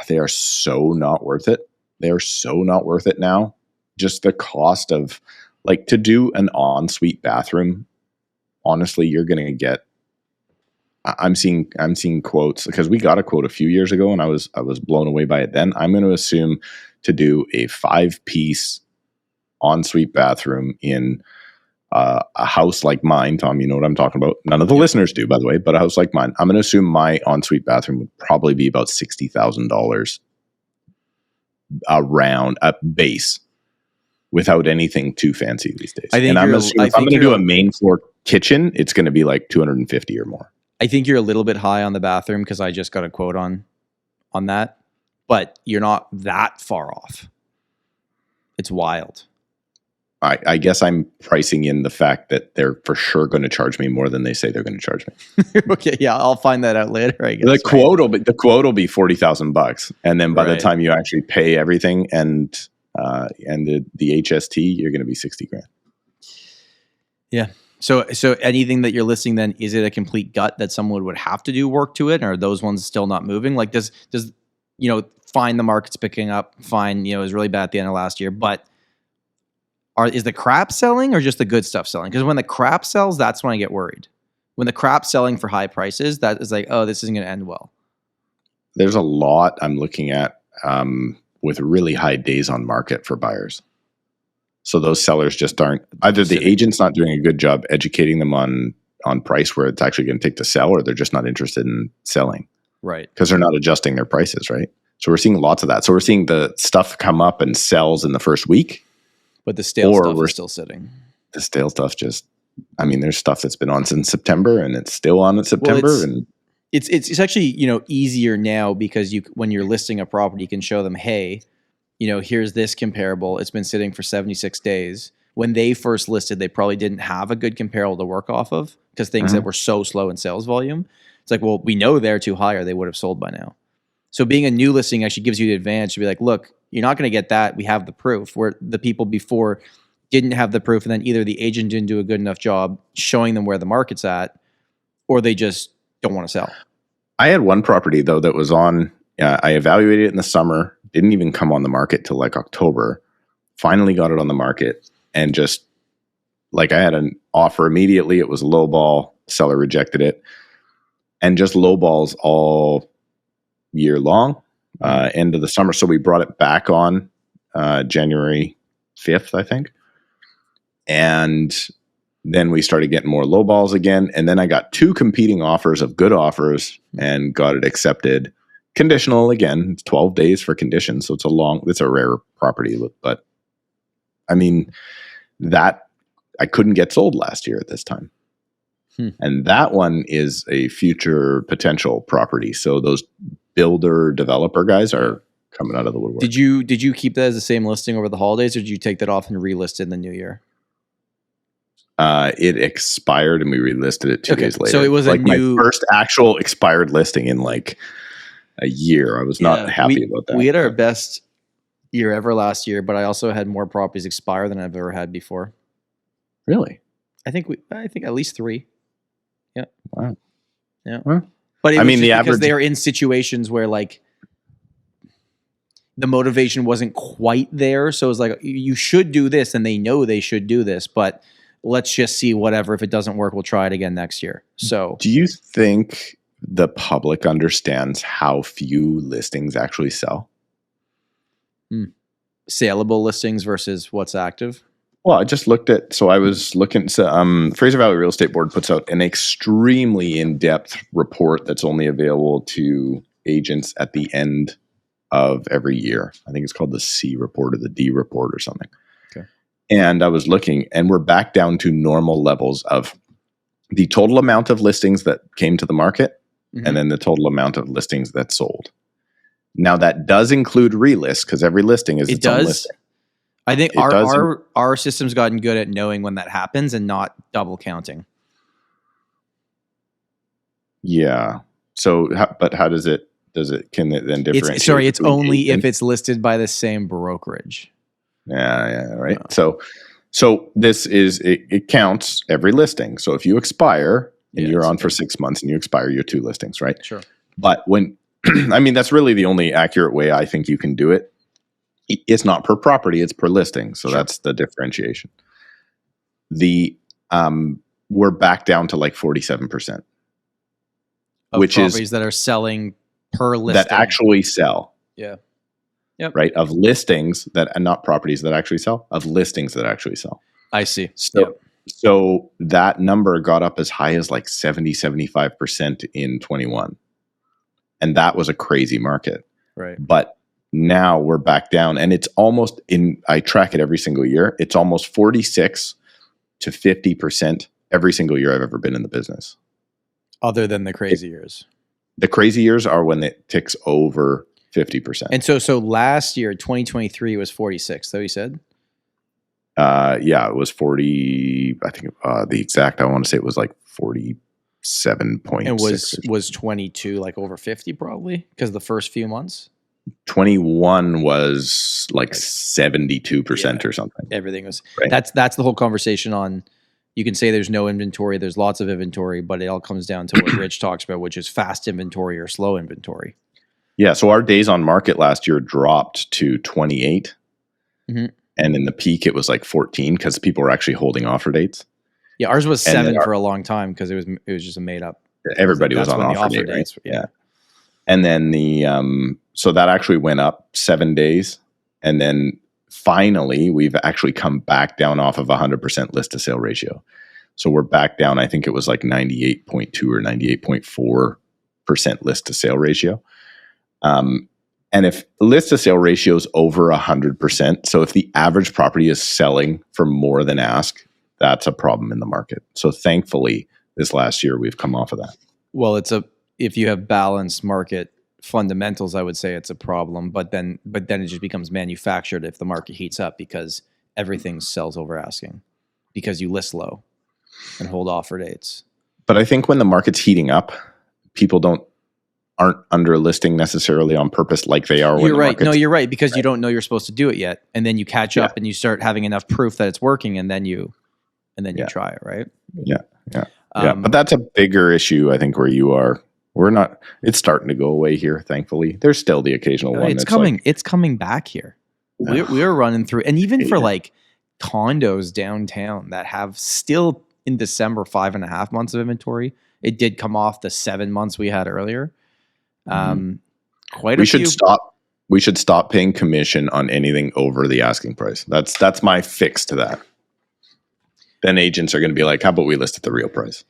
S2: they are so not worth it. They are so not worth it now. Just the cost of, like, to do an ensuite bathroom, honestly, you're going to get, I'm seeing quotes, because we got a quote a few years ago and I was blown away by it then. I'm going to assume to do a 5-piece ensuite bathroom in a house like mine. Tom, you know what I'm talking about. None of the listeners do, by the way, but a house like mine, I'm going to assume my ensuite bathroom would probably be about $60,000 around a base, without anything too fancy these days. I'm assuming if I'm going to do a main floor kitchen, it's going to be like 250 or more.
S1: I think you're a little bit high on the bathroom because I just got a quote on that, but you're not that far off. It's wild.
S2: I guess I'm pricing in the fact that they're for sure going to charge me more than they say they're going to charge me.
S1: Okay, yeah, I'll find that out later. I guess
S2: the quote will be $40,000, and then by the time you actually pay everything and the HST, you're going to be 60 grand. Yeah.
S1: So anything that you're listing, then, is it a complete gut that someone would have to do work to it, or are those ones still not moving? Like, does fine, the market's picking up, fine, it was really bad at the end of last year, but is the crap selling or just the good stuff selling? Because when the crap sells, that's when I get worried. When the crap's selling for high prices, that is like, oh, this isn't going to end well.
S2: There's a lot I'm looking at with really high days on market for buyers. So those sellers just aren't, either the agent's not doing a good job educating them on price where it's actually going to take to sell, or they're just not interested in selling.
S1: Right.
S2: Because they're not adjusting their prices, right? So we're seeing lots of that. So we're seeing the stuff come up and sells in the first week.
S1: But the stale stuff is still sitting.
S2: The stale stuff there's stuff that's been on since September and it's still on in September.
S1: Well, it's actually, easier now because when you're listing a property, you can show them, hey, here's this comparable. It's been sitting for 76 days. When they first listed, they probably didn't have a good comparable to work off of because things that were so slow in sales volume. It's like, well, we know they're too high or they would have sold by now. So being a new listing actually gives you the advantage to be like, look, you're not going to get that. We have the proof. Where the people before didn't have the proof, and then either the agent didn't do a good enough job showing them where the market's at, or they just don't want to sell.
S2: I had one property, though, that was on, I evaluated it in the summer, didn't even come on the market till like October, finally got it on the market, and just like I had an offer immediately. It was a low ball, seller rejected it, and just low balls all year long, end of the summer. So we brought it back on January 5th, I think. And then we started getting more low balls again. And then I got 2 competing offers of good offers and got it accepted. Conditional again, it's 12 days for conditions. So it's a rare property, but I mean, that I couldn't get sold last year at this time. And that one is a future potential property. So those builder developer guys are coming out of the woodwork.
S1: Did you keep that as the same listing over the holidays, or did you take that off and relist it in the new year?
S2: It expired and we relisted it 2 days later.
S1: So it was
S2: like
S1: a new,
S2: my first actual expired listing in like a year. I was not happy about that.
S1: We had our best year ever last year, but I also had more properties expire than I've ever had before.
S2: Really?
S1: I think at least 3. Yeah.
S2: Wow.
S1: Yeah.
S2: Well,
S1: but it
S2: I
S1: was
S2: mean,
S1: just
S2: the
S1: because
S2: average,
S1: they are in situations where like the motivation wasn't quite there. So it was like, you should do this, and they know they should do this, but let's just see whatever. If it doesn't work, we'll try it again next year. So
S2: do you think the public understands how few listings actually sell?
S1: Saleable listings versus what's active?
S2: Well, I just looked at, so I was looking, Fraser Valley Real Estate Board puts out an extremely in-depth report that's only available to agents at the end of every year. I think it's called the C report or the D report or something.
S1: Okay.
S2: And I was looking, and we're back down to normal levels of the total amount of listings that came to the market, and then the total amount of listings that sold. Now that does include relists, because every listing is its own listing.
S1: I think our system's gotten good at knowing when that happens and not double counting.
S2: Yeah. So, but how does it? Can it then differentiate?
S1: It's only if it's listed by the same brokerage.
S2: Yeah, right. So this is it counts every listing. So if you expire and you're on for 6 months and you expire your 2 listings, right?
S1: Sure.
S2: But when I mean, that's really the only accurate way I think you can do it. It's not per property, it's per listing. So that's the differentiation. We're back down to like 47%.
S1: Of
S2: which
S1: properties
S2: is
S1: that are selling per listing.
S2: That actually sell.
S1: Yeah. Yep.
S2: Right? Of listings that, and not properties that actually sell, of listings that actually sell.
S1: I see.
S2: So that number got up as high as like 75% in 21. And that was a crazy market.
S1: Right.
S2: But now we're back down, and it's almost I track it every single year. It's almost 46 to 50% every single year I've ever been in the business.
S1: Other than the crazy years.
S2: The crazy years are when it ticks over 50%.
S1: And so last year, 2023 was 46, though you said?
S2: Yeah, it was 40. I think the exact, I want to say it was like 47.6.
S1: And was 22 like over 50 probably? Because the first few months?
S2: 21 was like 72% or something.
S1: Everything was,
S2: right.
S1: That's the whole conversation on, you can say there's no inventory, there's lots of inventory, but it all comes down to what Rich talks about, which is fast inventory or slow inventory.
S2: Yeah. So our days on market last year dropped to 28. Mm-hmm. And in the peak, it was like 14 because people were actually holding offer dates.
S1: Yeah. Ours was 7 for a long time because it was just a made up.
S2: Everybody was on offer date,
S1: dates.
S2: Right? Yeah. And then so that actually went up 7 days. And then finally, we've actually come back down off of 100% list to sale ratio. So we're back down, I think it was like 98.2 or 98.4% list to sale ratio. And if list to sale ratio is over 100%, so if the average property is selling for more than ask, that's a problem in the market. So thankfully, this last year, we've come off of that.
S1: Well, if you have balanced market fundamentals, I would say it's a problem, but then it just becomes manufactured if the market heats up because everything sells over asking because you list low and hold offer dates.
S2: But I think when the market's heating up, people aren't under listing necessarily on purpose like they are when
S1: you're right. No, you're right, because
S2: right.
S1: You don't know you're supposed to do it yet, and then you catch up and you start having enough proof that it's working, and then you try it, right?
S2: Yeah. But that's a bigger issue, I think, where you are. We're not. It's starting to go away here. Thankfully, there's still the occasional one.
S1: It's coming. It's coming back here. We're running through, and even for like condos downtown that have still in December 5.5 months of inventory. It did come off the 7 months we had earlier. We should
S2: stop paying commission on anything over the asking price. That's my fix to that. Then agents are going to be like, how about we list at the real price?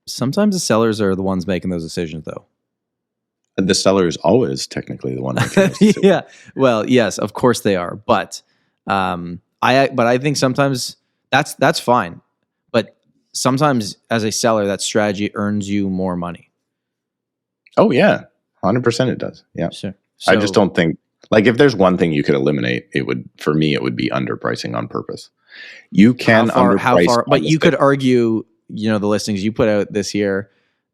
S1: Sometimes the sellers are the ones making those decisions, though.
S2: The seller is always technically the one making those decisions.
S1: Yeah. Well, yes, of course they are. But I think sometimes that's fine. But sometimes as a seller, that strategy earns you more money.
S2: Oh, yeah. 100% it does. Yeah.
S1: Sure. So,
S2: I just don't think, like, if there's one thing you could eliminate, for me, it would be underpricing on purpose. You can
S1: how
S2: underprice
S1: far,
S2: on
S1: but
S2: the
S1: you could
S2: stick.
S1: argue, the listings you put out this year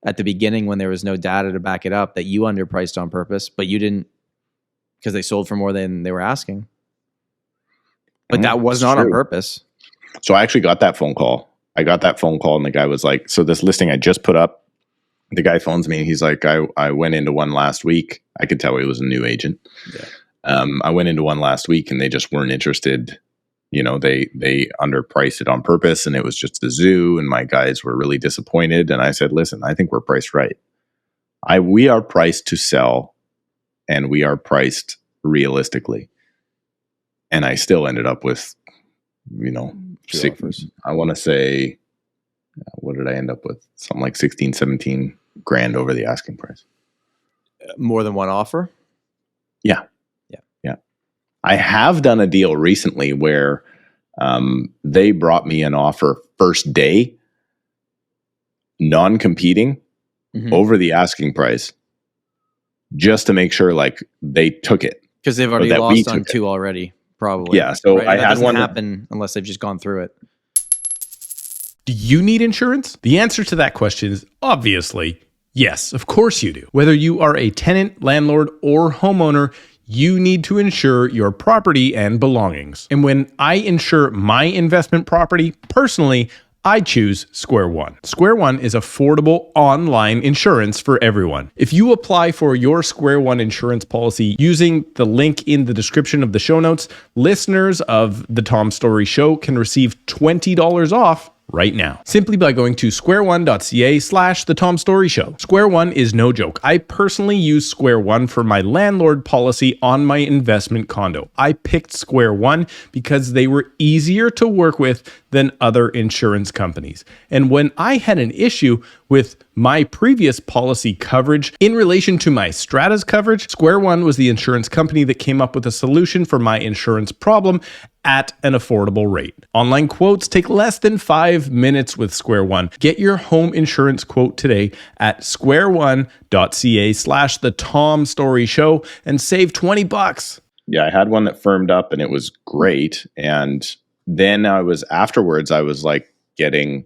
S1: at the beginning when there was no data to back it up, that you underpriced on purpose, but you didn't, because they sold for more than they were asking. But that was
S2: It's
S1: not on
S2: true.
S1: purpose.
S2: So I actually got that phone call. I got that phone call and the guy was like, so this listing I just put up, the guy phones me and he's like, I went into one last week. I could tell he was a new agent.
S1: Yeah.
S2: I went into one last week and they just weren't interested. They underpriced it on purpose and it was just a zoo and my guys were really disappointed. And I said, listen, I think we're priced right. We are priced to sell and we are priced realistically. And I still ended up with,
S1: Offers.
S2: I want to say, what did I end up with? Something like 16, 17 grand over the asking price.
S1: More than one offer?
S2: Yeah. I have done a deal recently where they brought me an offer first day, non-competing, over the asking price, just to make sure like they took it.
S1: Because they've already lost on two already, probably.
S2: Yeah, so
S1: right?
S2: I
S1: that
S2: had
S1: doesn't
S2: one
S1: happen unless they've just gone through it.
S4: Do you need insurance? The answer to that question is obviously yes, of course you do. Whether you are a tenant, landlord, or homeowner, you need to insure your property and belongings. And when I insure my investment property, personally, I choose Square One. Square One is affordable online insurance for everyone. If you apply for your Square One insurance policy using the link in the description of the show notes, listeners of the Tom Storey Show can receive $20 off right now, simply by going to squareone.ca/the Tom Storey Show. Square One is no joke. I personally use Square One for my landlord policy on my investment condo. I picked Square One because they were easier to work with than other insurance companies. And when I had an issue with my previous policy coverage in relation to my Strata's coverage, Square One was the insurance company that came up with a solution for my insurance problem at an affordable rate. Online quotes take less than 5 minutes with Square One. Get your home insurance quote today at squareone.ca/the Tom Storey Show and save $20.
S2: Yeah, I had one that firmed up and it was great. And then I was like getting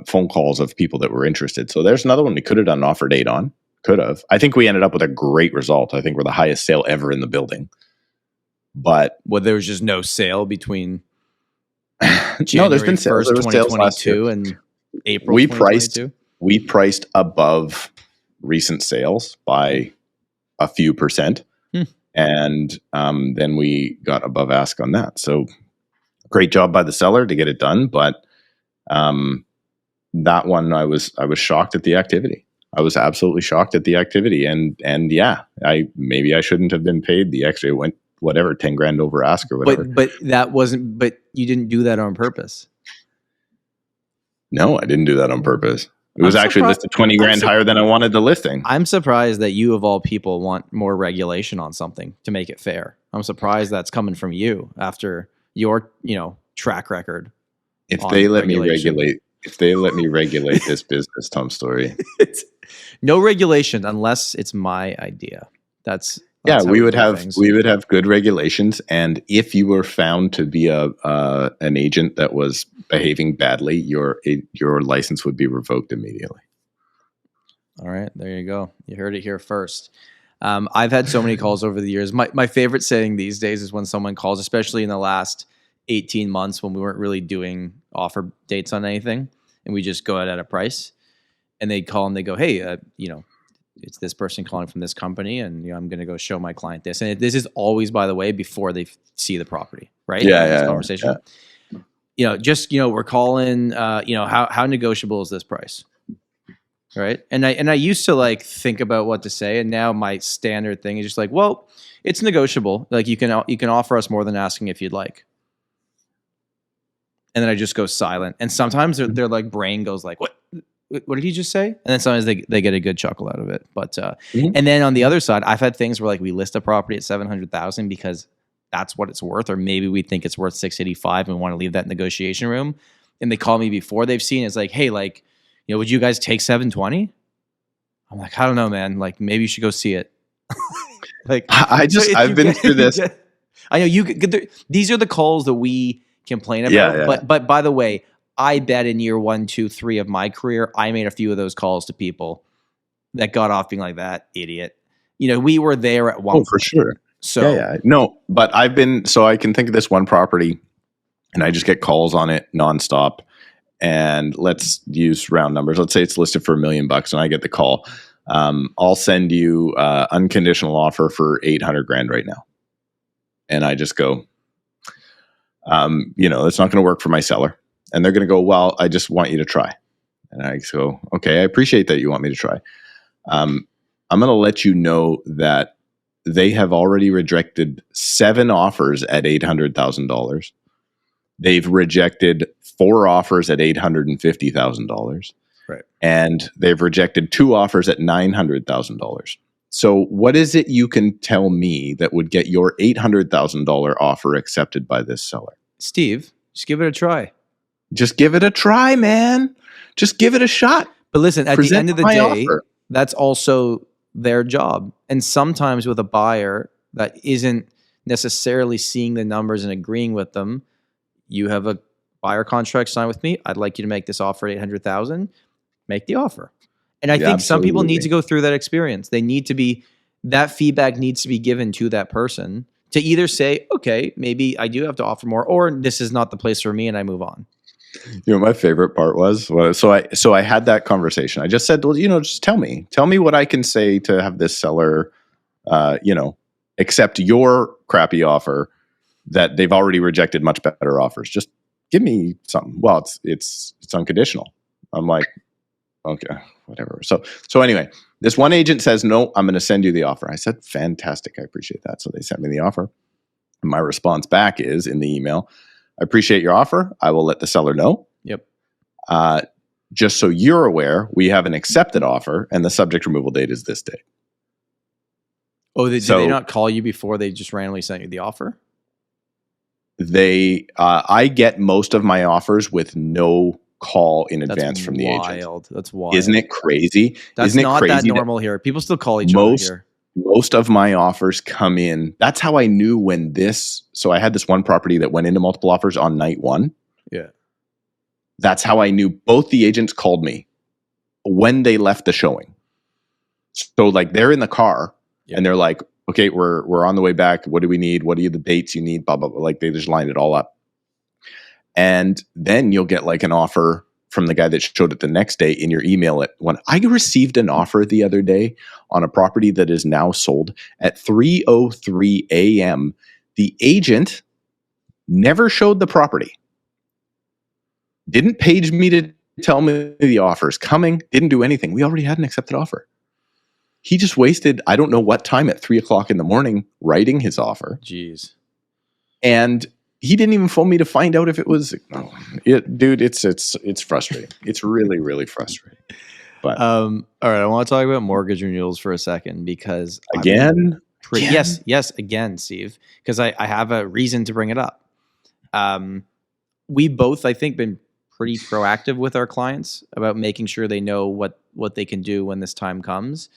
S2: phone calls of people that were interested. So there's another one we could have done an offer date on. Could have. I think we ended up with a great result. I think we're the highest sale ever in the building. But
S1: there was just no sale between
S2: no, there's been sales.
S1: 1st,
S2: There was sales last
S1: 2022
S2: year.
S1: and April
S2: We
S1: 2022?
S2: priced above recent sales by a few percent. And then we got above ask on that. So great job by the seller to get it done. But that one, I was shocked at the activity. I was absolutely shocked at the activity. And yeah, maybe I shouldn't have been paid the extra. It went whatever, 10 grand over ask or whatever.
S1: But you didn't do that on purpose.
S2: No, I didn't do that on purpose. It was actually listed 20 grand higher than I wanted the listing.
S1: I'm surprised that you, of all people, want more regulation on something to make it fair. I'm surprised that's coming from you after your, track record.
S2: If they let me regulate this business, Tom Storey.
S1: No regulation unless it's my idea. That's
S2: we would have good regulations, and if you were found to be an agent that was behaving badly, your license would be revoked immediately.
S1: All right, there you go. You heard it here first. I've had so many calls over the years. My favorite saying these days is when someone calls, especially in the last 18 months when we weren't really doing offer dates on anything, and we just go out at a price, and they call and they go, "Hey, it's this person calling from this company, and I'm going to go show my client this." And this is always, by the way, before they see the property, right?
S2: Yeah.
S1: Conversation. Yeah. We're calling. How negotiable is this price, right? And I used to think about what to say, and now my standard thing is just well, it's negotiable. You can offer us more than asking if you'd like. And then I just go silent, and sometimes their brain goes what? What did he just say? And then sometimes they get a good chuckle out of it. But and then on the other side, I've had things where we list a property at $700,000 because that's what it's worth, or maybe we think it's worth $685 and want to leave that negotiation room. And they call me before they've seen it. It's hey, would you guys take $720? I'm I don't know, man. Maybe you should go see it.
S2: I've been through this.
S1: I know these are the calls that we complain about.
S2: Yeah.
S1: But by the way, I bet in year 1, 2, 3 of my career, I made a few of those calls to people that got off being like, that idiot. We were there at one point.
S2: For sure.
S1: So
S2: yeah. No, but I can think of this one property and I just get calls on it nonstop. And let's use round numbers. Let's say it's listed for $1 million and I get the call. I'll send you unconditional offer for $800,000 right now. And I just go, it's not going to work for my seller. And they're going to go, well, I just want you to try. And I go, okay, I appreciate that you want me to try. I'm going to let you know that they have already rejected 7 offers at $800,000. They've rejected 4 offers at $850,000.
S1: Right.
S2: And they've rejected 2 offers at $900,000. So what is it you can tell me that would get your $800,000 offer accepted by this seller?
S1: Steve, just give it a try.
S2: Just give it a try, man. Just give it a shot.
S1: But listen, at the end of the day,
S2: offer.
S1: That's also their job. And sometimes with a buyer that isn't necessarily seeing the numbers and agreeing with them, you have a buyer contract signed with me. I'd like you to make this offer at $800,000. Make the offer. And I think some people need to go through that experience. They need to be, that feedback needs to be given to that person to either say, okay, maybe I do have to offer more, or this is not the place for me and I move on.
S2: My favorite part was so I had that conversation. I just said, well, just tell me what I can say to have this seller, accept your crappy offer that they've already rejected much better offers. Just give me something. Well, it's unconditional. I'm like, okay, whatever. So anyway, this one agent says, no, I'm going to send you the offer. I said, fantastic. I appreciate that. So they sent me the offer. And my response back is in the email, I appreciate your offer. I will let the seller know.
S1: Yep.
S2: Just so you're aware, we have an accepted offer and the subject removal date is this date.
S1: Oh, did they not call you before they just randomly sent you the offer?
S2: I get most of my offers with no call in advance from the agent.
S1: That's wild.
S2: Isn't it crazy?
S1: That's not that normal here. People still call each other here.
S2: Most of my offers come in. That's how I knew when so I had this one property that went into multiple offers on night 1.
S1: Yeah.
S2: That's how I knew. Both the agents called me when they left the showing. So like they're in the car and they're like, okay, we're on the way back. What do we need? What are the dates you need? Blah, blah, blah. Like they just lined it all up. And then you'll get like an offer from the guy that showed it the next day in your email at 1. I received an offer the other day on a property that is now sold at 3:03 a.m. The agent never showed the property. Didn't page me to tell me the offer's coming. Didn't do anything. We already had an accepted offer. He just wasted, I don't know what time at 3:00 in the morning writing his offer.
S1: Jeez.
S2: And he didn't even phone me to find out if it was. Dude, it's frustrating. It's really, really frustrating. But
S1: all right, I want to talk about mortgage renewals for a second because
S2: again?
S1: Yes, again, Steve, because I have a reason to bring it up. We both, I think, been pretty proactive with our clients about making sure they know what they can do when this time comes.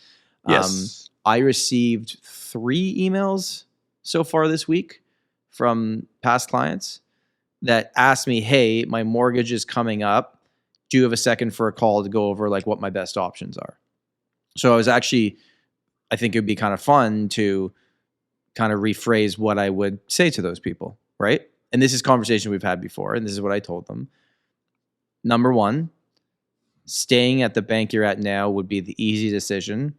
S2: Yes.
S1: I received 3 emails so far this week from past clients that asked me, hey, my mortgage is coming up. Do you have a second for a call to go over like what my best options are? So I think it'd be kind of fun to kind of rephrase what I would say to those people, right? And this is conversation we've had before, and this is what I told them. Number 1, staying at the bank you're at now would be the easy decision,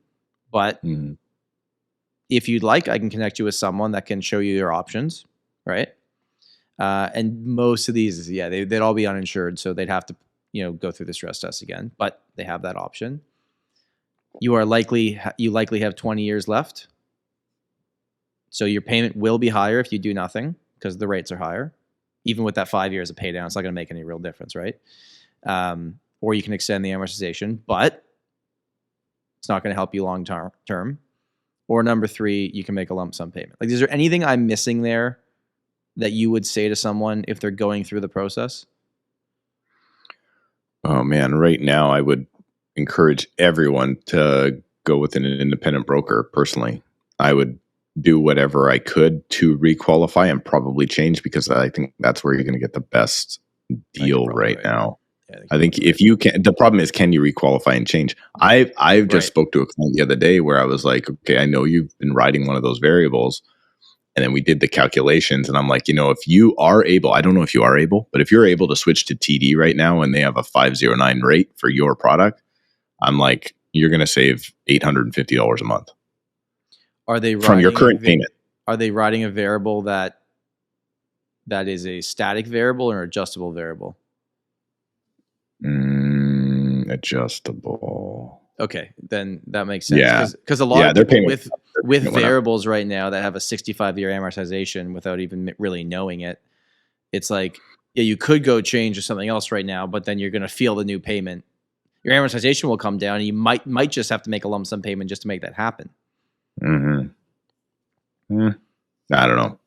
S1: but if you'd like, I can connect you with someone that can show you your options. Right. And most of these, they'd all be uninsured. So they'd have to, go through the stress test again, but they have that option. You likely have 20 years left. So your payment will be higher if you do nothing because the rates are higher. Even with that 5 years of pay down, it's not going to make any real difference. Right. Or you can extend the amortization, but it's not going to help you long term. Or number 3, you can make a lump sum payment. Like, is there anything I'm missing there that you would say to someone if they're going through the process?
S2: Oh man, right now I would encourage everyone to go with an independent broker. Personally, I would do whatever I could to requalify and probably change, because I think that's where you're going to get the best deal right now.
S4: Yeah,
S2: I think if you can, the problem is, can you requalify and change? I've just spoke to a client the other day where I was like, okay, I know you've been riding one of those variables. And then we did the calculations, and I'm like, if you are able, I don't know if you are able, but if you're able to switch to TD right now and they have a 509 rate for your product, I'm like, you're going to save $850 a month.
S1: Are they
S2: from your current payment?
S1: Are they riding a variable that is a static variable or adjustable variable?
S2: Adjustable.
S1: Okay, then that makes sense.
S2: Yeah,
S1: because a lot of people with
S2: payment
S1: variables right now that have a 65-year amortization without even really knowing it, it's like, yeah, you could go change to something else right now, but then you're going to feel the new payment. Your amortization will come down, and you might just have to make a lump sum payment just to make that happen.
S2: Mm-hmm. I don't know.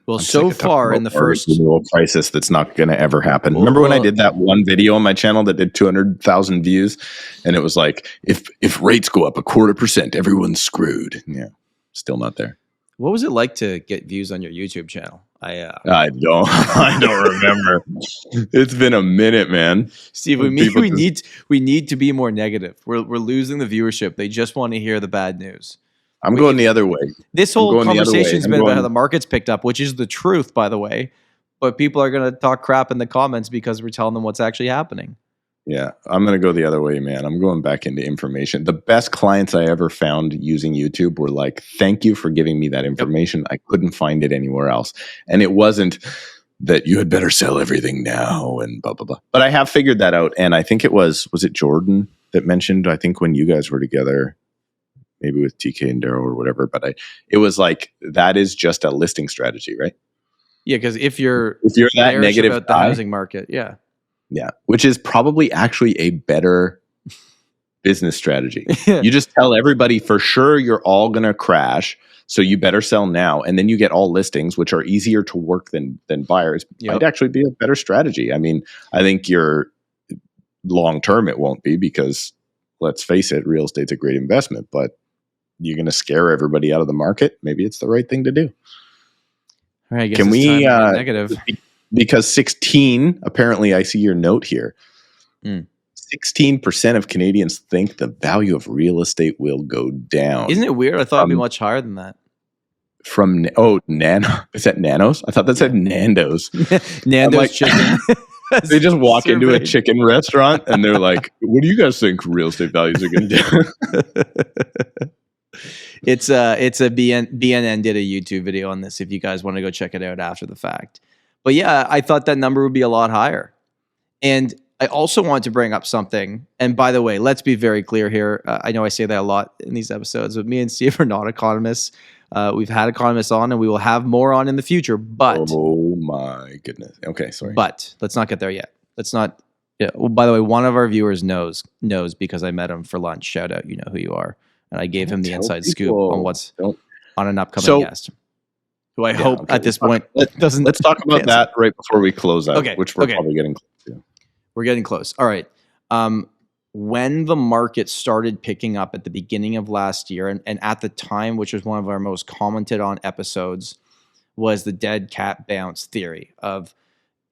S1: Well, so far in the first
S2: renewal crisis, that's not going to ever happen. Remember when I did that one video on my channel that did 200,000 views, and it was like, if rates go up 0.25%, everyone's screwed. Yeah, still not there.
S1: What was it like to get views on your YouTube channel? I
S2: don't remember. It's been a minute, man.
S1: Steve, we need to be more negative. We're losing the viewership. They just want to hear the bad news.
S2: I'm going the other way.
S1: This whole conversation's been about how the market's picked up, which is the truth, by the way. But people are going to talk crap in the comments because we're telling them what's actually happening.
S2: Yeah, I'm going to go the other way, man. I'm going back into information. The best clients I ever found using YouTube were like, thank you for giving me that information. I couldn't find it anywhere else. And it wasn't that you had better sell everything now and blah, blah, blah. But I have figured that out. And I think it was it Jordan that mentioned, I think when you guys were together, maybe with TK and Daryl or whatever, but it was like, that is just a listing strategy, right?
S1: Yeah, because if you're
S2: that negative
S1: about the housing market, yeah,
S2: which is probably actually a better business strategy. You just tell everybody for sure you're all going to crash, so you better sell now, and then you get all listings, which are easier to work than buyers. Might actually be a better strategy. I mean, I think you're long term it won't be, because let's face it, real estate's a great investment, but you're going to scare everybody out of the market. Maybe it's the right thing to do.
S1: All right, I guess can we negative?
S2: Because 16, apparently I see your note here. 16% of Canadians think the value of real estate will go down.
S1: Isn't it weird? I thought it'd be much higher than that.
S2: Nano. Is that Nanos? I thought that said Nando's.
S1: Nando's chicken.
S2: They just walk into a chicken restaurant and they're like, what do you guys think real estate values are going to do?
S1: It's a BNN did a YouTube video on this if you guys want to go check it out after the fact. But yeah, I thought that number would be a lot higher. And I also want to bring up something. And by the way, let's be very clear here. I know I say that a lot in these episodes, but me and Steve are not economists. We've had economists on, and we will have more on in the future. But
S2: oh my goodness. Okay, sorry.
S1: But let's not get there yet. Let's not. Yeah. Well, by the way, one of our viewers knows because I met him for lunch. Shout out, you know who you are, and I gave him the inside scoop on what's on an upcoming guest. Who I hope at this point doesn't.
S2: Let's talk about that right before we close out.
S1: Okay.
S2: Which we're probably getting close to.
S1: We're getting close. All right. When the market started picking up at the beginning of last year, and at the time, which was one of our most commented on episodes, was the dead cat bounce theory of,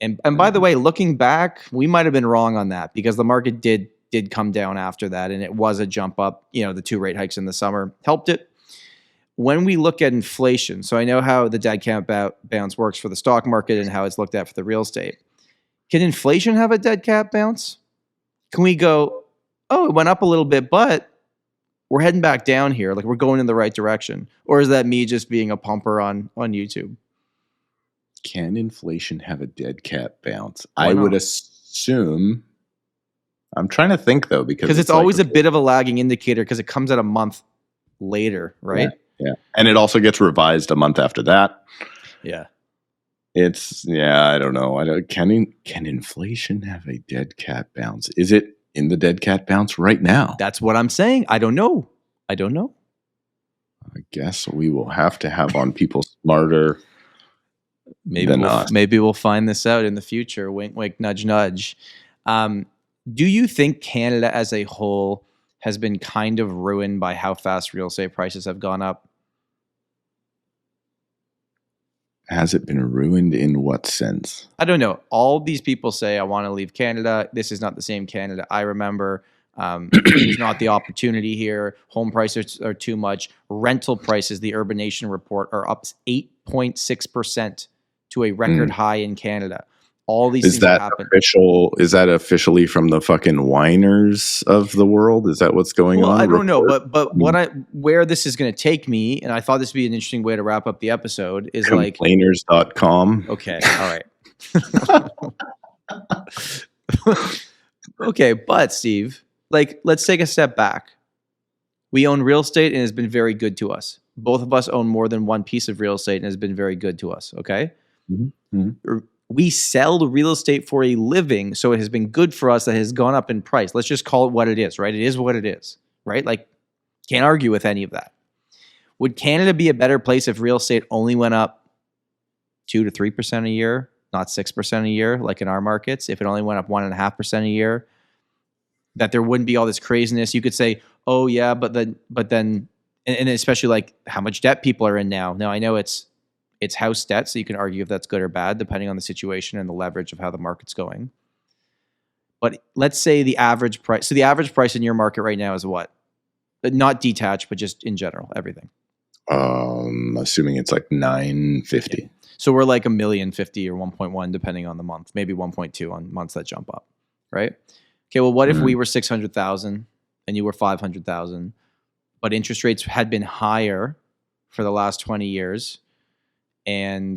S1: and by the way, looking back, we might have been wrong on that because the market did come down after that, and it was a jump up. You know, the 2 rate hikes in the summer helped it. When we look at inflation, so I know how the dead cat bounce works for the stock market and how it's looked at for the real estate. Can inflation have a dead cat bounce? Can we go, oh, it went up a little bit, but we're heading back down here. Like we're going in the right direction. Or is that me just being a pumper on YouTube?
S2: Can inflation have a dead cat bounce? I would assume. I'm trying to think though, because
S1: it's always a bit of a lagging indicator because it comes out a month later, right?
S2: Yeah. And it also gets revised a month after that.
S1: Yeah.
S2: I don't know. Can inflation have a dead cat bounce? Is it in the dead cat bounce right now?
S1: That's what I'm saying. I don't know. I
S2: guess we will have to have on people smarter.
S1: Maybe we'll find this out in the future. Wink, wink, nudge, nudge. Do you think Canada as a whole has been kind of ruined by how fast real estate prices have gone up?
S2: Has it been ruined in what sense?
S1: I don't know. All these people say, I want to leave Canada. This is not the same Canada I remember. There's not the opportunity here. Home prices are too much. Rental prices, the Urban Nation report, are up 8.6% to a record high in Canada. All these things that happen.
S2: Is that officially from the fucking whiners of the world? Is that what's going on?
S1: I don't know, but where this is going to take me, and I thought this would be an interesting way to wrap up the episode, is
S2: complainers.com.
S1: Okay, all right. Okay, but Steve, let's take a step back. We own real estate and it has been very good to us. Both of us own more than one piece of real estate and it has been very good to us, okay? Mm-hmm. We sell the real estate for a living, so it has been good for us that it has gone up in price. Let's just call it what it is, right? It is what it is, right? Can't argue with any of that. Would Canada be a better place if real estate only went up 2 to 3% a year, not 6% a year, like in our markets? If it only went up 1.5% a year, that there wouldn't be all this craziness. You could say, oh yeah, but then, and especially how much debt people are in now. Now I know it's house debt, so you can argue if that's good or bad, depending on the situation and the leverage of how the market's going. But let's say the average price. So the average price in your market right now is what? Not detached, but just in general, everything.
S2: Assuming it's $950.
S1: Yeah. So we're $1,050,000 or 1.1, depending on the month, maybe 1.2 on months that jump up, right? Okay, well, what if we were 600,000 and you were 500,000, but interest rates had been higher for the last 20 years? And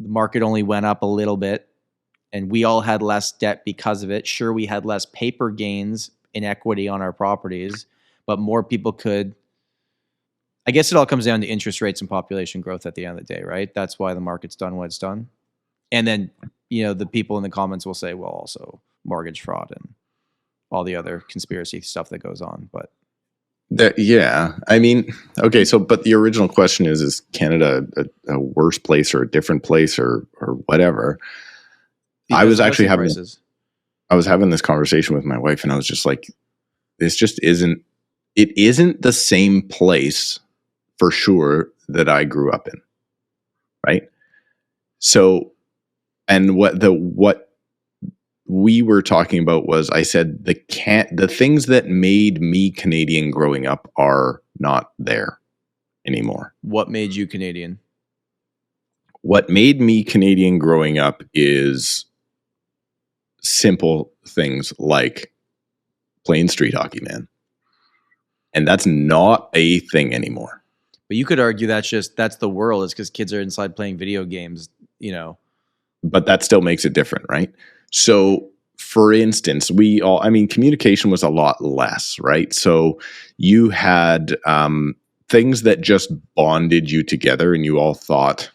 S1: the market only went up a little bit and we all had less debt because of it. Sure, we had less paper gains in equity on our properties, but more people could. I guess it all comes down to interest rates and population growth at the end of the day, right? That's why the market's done what it's done. And then, the people in the comments will say, well, also mortgage fraud and all the other conspiracy stuff that goes on. But
S2: yeah, I mean, okay. So, but the original question is Canada a worse place or a different place or whatever? I was actually having this conversation with my wife, and I was just like, this just isn't. It isn't the same place for sure that I grew up in, right? So, and what we were talking about was, I said the things that made me Canadian growing up are not there anymore.
S1: What made you Canadian?
S2: What made me Canadian growing up is simple things like playing street hockey, man. And that's not a thing anymore.
S1: But you could argue that's the world. It's because kids are inside playing video games,
S2: But that still makes it different, right? So, for instance, communication was a lot less, right? So you had things that just bonded you together and you all thought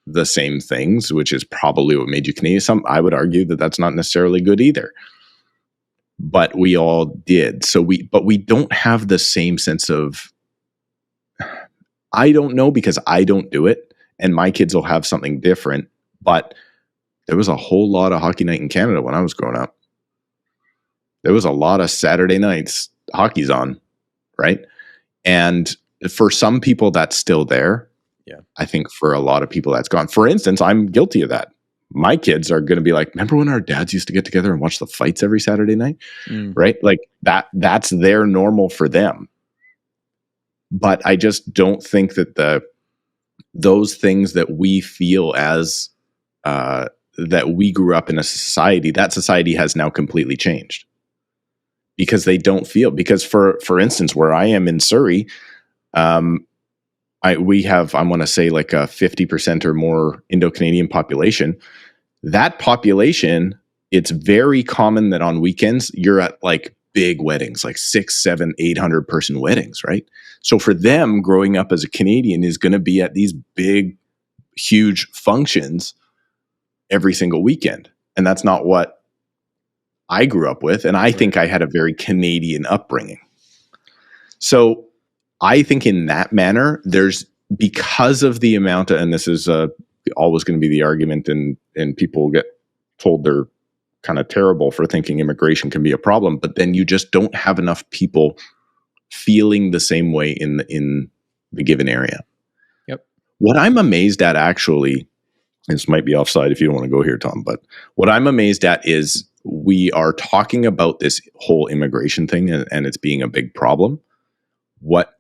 S2: the same things, which is probably what made you Canadian. I would argue that that's not necessarily good either. But we all did. But we don't have the same sense of, I don't know because I don't do it, and my kids will have something different, but there was a whole lot of hockey night in Canada when I was growing up. There was a lot of Saturday nights hockey's on, right? And for some people that's still there.
S1: Yeah.
S2: I think for a lot of people that's gone. For instance, I'm guilty of that. My kids are going to be like, remember when our dads used to get together and watch the fights every Saturday night? Right? That's their normal for them. But I just don't think that those things that we feel as that we grew up in a society, that society has now completely changed because they don't feel, because for instance, where I am in Surrey, we have, I want to say a 50% or more Indo-Canadian population. That population, it's very common that on weekends you're at big weddings, 600, 700, 800 person weddings, right? So for them, growing up as a Canadian is going to be at these big, huge functions every single weekend. And that's not what I grew up with. And I think I had a very Canadian upbringing. So I think in that manner, because of the amount of, and this is always going to be the argument, and people get told they're kind of terrible for thinking immigration can be a problem, but then you just don't have enough people feeling the same way in the given area.
S1: Yep.
S2: What I'm amazed at, actually, this might be offside if you don't want to go here, Tom, but what I'm amazed at is we are talking about this whole immigration thing and it's being a big problem. What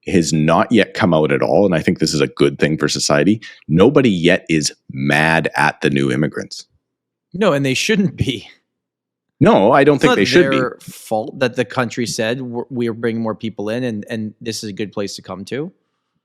S2: has not yet come out at all, and I think this is a good thing for society, nobody yet is mad at the new immigrants.
S1: No, and they shouldn't be.
S2: No, I don't think they should be.
S1: It's not their fault that the country said we're bringing more people in and this is a good place to come to.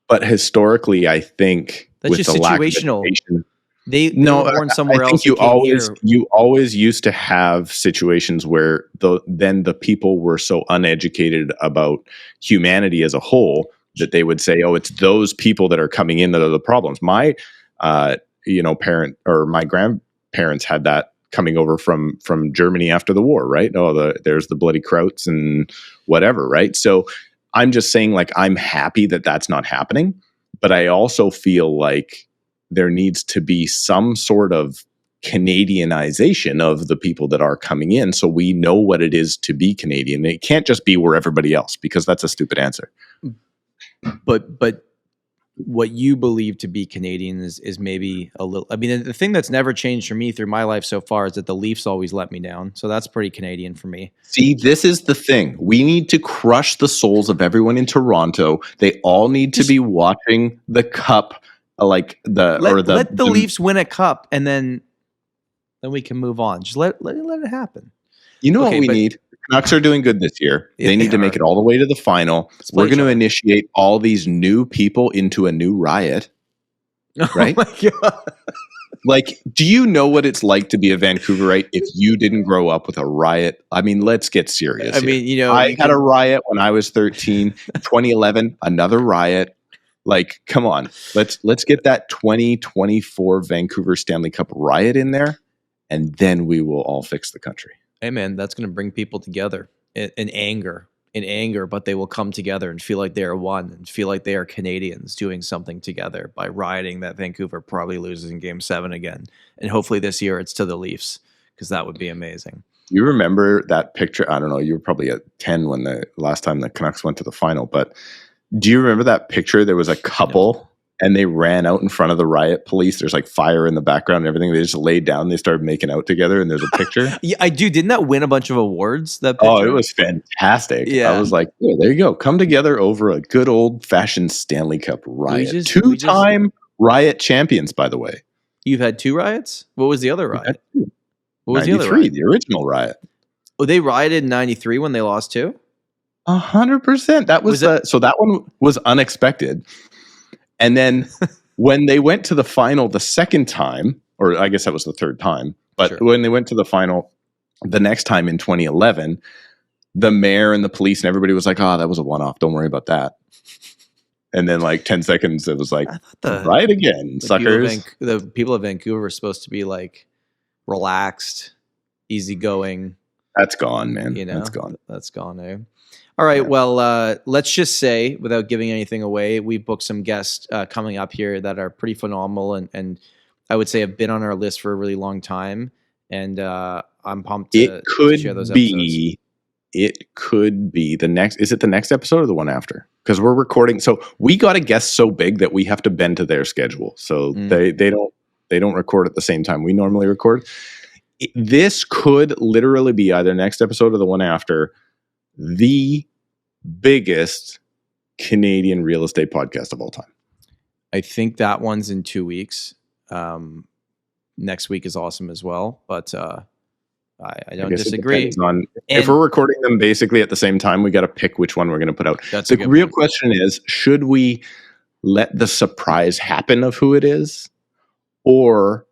S2: But historically, I think
S1: that's
S2: with
S1: just
S2: the lack of
S1: situational.
S2: education,
S1: They were born somewhere
S2: I think
S1: else.
S2: You always used to have situations where then the people were so uneducated about humanity as a whole that they would say, "Oh, it's those people that are coming in that are the problems." My, parent or my grandparents had that coming over from Germany after the war, right? Oh, there's the bloody Krauts and whatever, right? So I'm just saying, like, I'm happy that that's not happening, but I also feel like there needs to be some sort of Canadianization of the people that are coming in so we know what it is to be Canadian. It can't just be where everybody else, because that's a stupid answer.
S1: But what you believe to be Canadian is maybe a little, I mean, the thing that's never changed for me through my life so far is that the Leafs always let me down. So that's pretty Canadian for me.
S2: See, this is the thing. We need to crush the souls of everyone in Toronto. They all need to be watching the cup. Let the
S1: Leafs win a cup and then we can move on. Just let it happen.
S2: You know what we need? The Canucks are doing good this year. They need to make it all the way to the final. We're going to initiate all these new people into a new riot. Right?
S1: Oh my God.
S2: Like, do you know what it's like to be a Vancouverite if you didn't grow up with a riot? I mean, let's get serious.
S1: I mean,
S2: I had a riot when I was 13. 2011, another riot. Like, come on, let's get that 2024 Vancouver Stanley Cup riot in there, and then we will all fix the country.
S1: Hey man, that's going to bring people together in anger, but they will come together and feel like they are one and feel like they are Canadians doing something together by rioting that Vancouver probably loses in Game 7 again. And hopefully this year it's to the Leafs, because that would be amazing.
S2: You remember that picture? I don't know. You were probably at 10 when the last time the Canucks went to the final, but do you remember that picture? There was a couple and they ran out in front of the riot police. There's like fire in the background and everything. They just laid down. They started making out together and there's a picture.
S1: Yeah, I do. Didn't that win a bunch of awards? That picture?
S2: Oh, it was fantastic.
S1: Yeah.
S2: I was like, yeah, there you go. Come together over a good old fashioned Stanley Cup riot. Two-time riot champions, by the way.
S1: You've had 2 riots? What was the other riot? What was
S2: 93,
S1: the other riot?
S2: The original riot.
S1: Oh, they rioted in 93 when they lost 2?
S2: 100%. That was so that one was unexpected. And then when they went to the final the second time, or I guess that was the third time, but when they went to the final the next time in 2011, the mayor and the police and everybody was like, "Oh, that was a one-off. Don't worry about that." And then like 10 seconds, it was like, riot again, suckers.
S1: The people of Vancouver are supposed to be like relaxed, easygoing.
S2: That's gone, man.
S1: That's gone. That's gone, eh? All right. Yeah. Well, let's just say, without giving anything away, we booked some guests coming up here that are pretty phenomenal, and I would say have been on our list for a really long time. And I'm pumped to share those episodes.
S2: It could be the next. Is it the next episode or the one after? Because we're recording. So we got a guest so big that we have to bend to their schedule. So they don't record at the same time we normally record. This could literally be either next episode or the one after. The biggest Canadian real estate podcast of all time.
S1: I think that one's in 2 weeks. Next week is awesome as well, but I don't disagree.
S2: If we're recording them basically at the same time, we got to pick which one we're going to put out. The real question is, should we let the surprise happen of who it is, or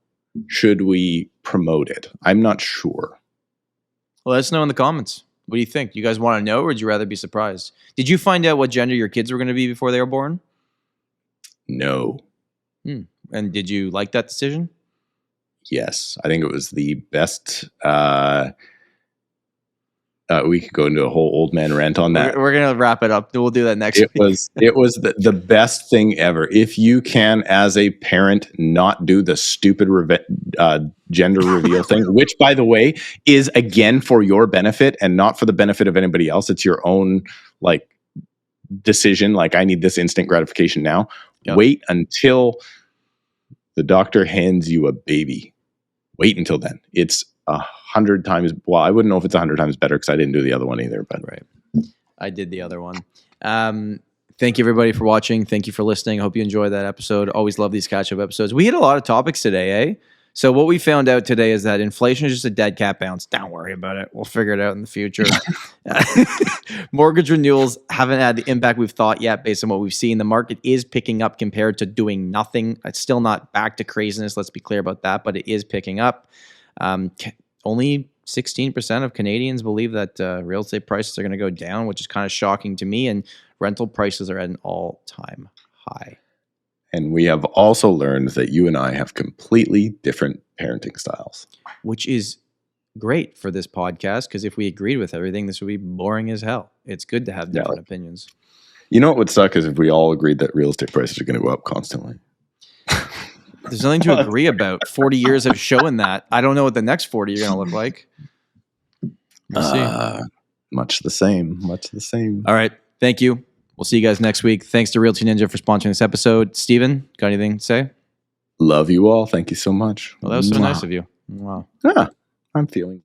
S2: should we promote it? I'm not sure.
S1: Well, let us know in the comments. What do you think? You guys want to know, or would you rather be surprised? Did you find out what gender your kids were going to be before they were born?
S2: No.
S1: And did you like that decision?
S2: Yes. I think it was the best. We could go into a whole old man rant on that.
S1: We're going to wrap it up. We'll do that next week.
S2: It was the best thing ever. If you can, as a parent, not do the stupid gender reveal thing, which, by the way, is, again, for your benefit and not for the benefit of anybody else. It's your own, decision. I need this instant gratification now.
S1: Yep.
S2: Wait until the doctor hands you a baby. Wait until then. It's 100 times. Well, I wouldn't know if it's 100 times better because I didn't do the other one either. But
S1: Right. I did the other one. Thank you, everybody, for watching. Thank you for listening. I hope you enjoyed that episode. Always love these catch-up episodes. We hit a lot of topics today, eh? So what we found out today is that inflation is just a dead cat bounce. Don't worry about it. We'll figure it out in the future. Mortgage renewals haven't had the impact we've thought yet based on what we've seen. The market is picking up compared to doing nothing. It's still not back to craziness. Let's be clear about that, but it is picking up. Only 16% of Canadians believe that real estate prices are going to go down, which is kind of shocking to me. And rental prices are at an all-time high.
S2: And we have also learned that you and I have completely different parenting styles.
S1: Which is great for this podcast, because if we agreed with everything, this would be boring as hell. It's good to have different opinions.
S2: You know what would suck is if we all agreed that real estate prices are going to go up constantly.
S1: There's nothing to agree about. 40 years of showing that. I don't know what the next 40 are going to look like. We'll see.
S2: Much the same. Much the same.
S1: All right. Thank you. We'll see you guys next week. Thanks to Realty Ninja for sponsoring this episode. Steven, got anything to say?
S2: Love you all. Thank you so much.
S1: Well, that was so nice of you. Wow.
S2: Yeah, I'm feeling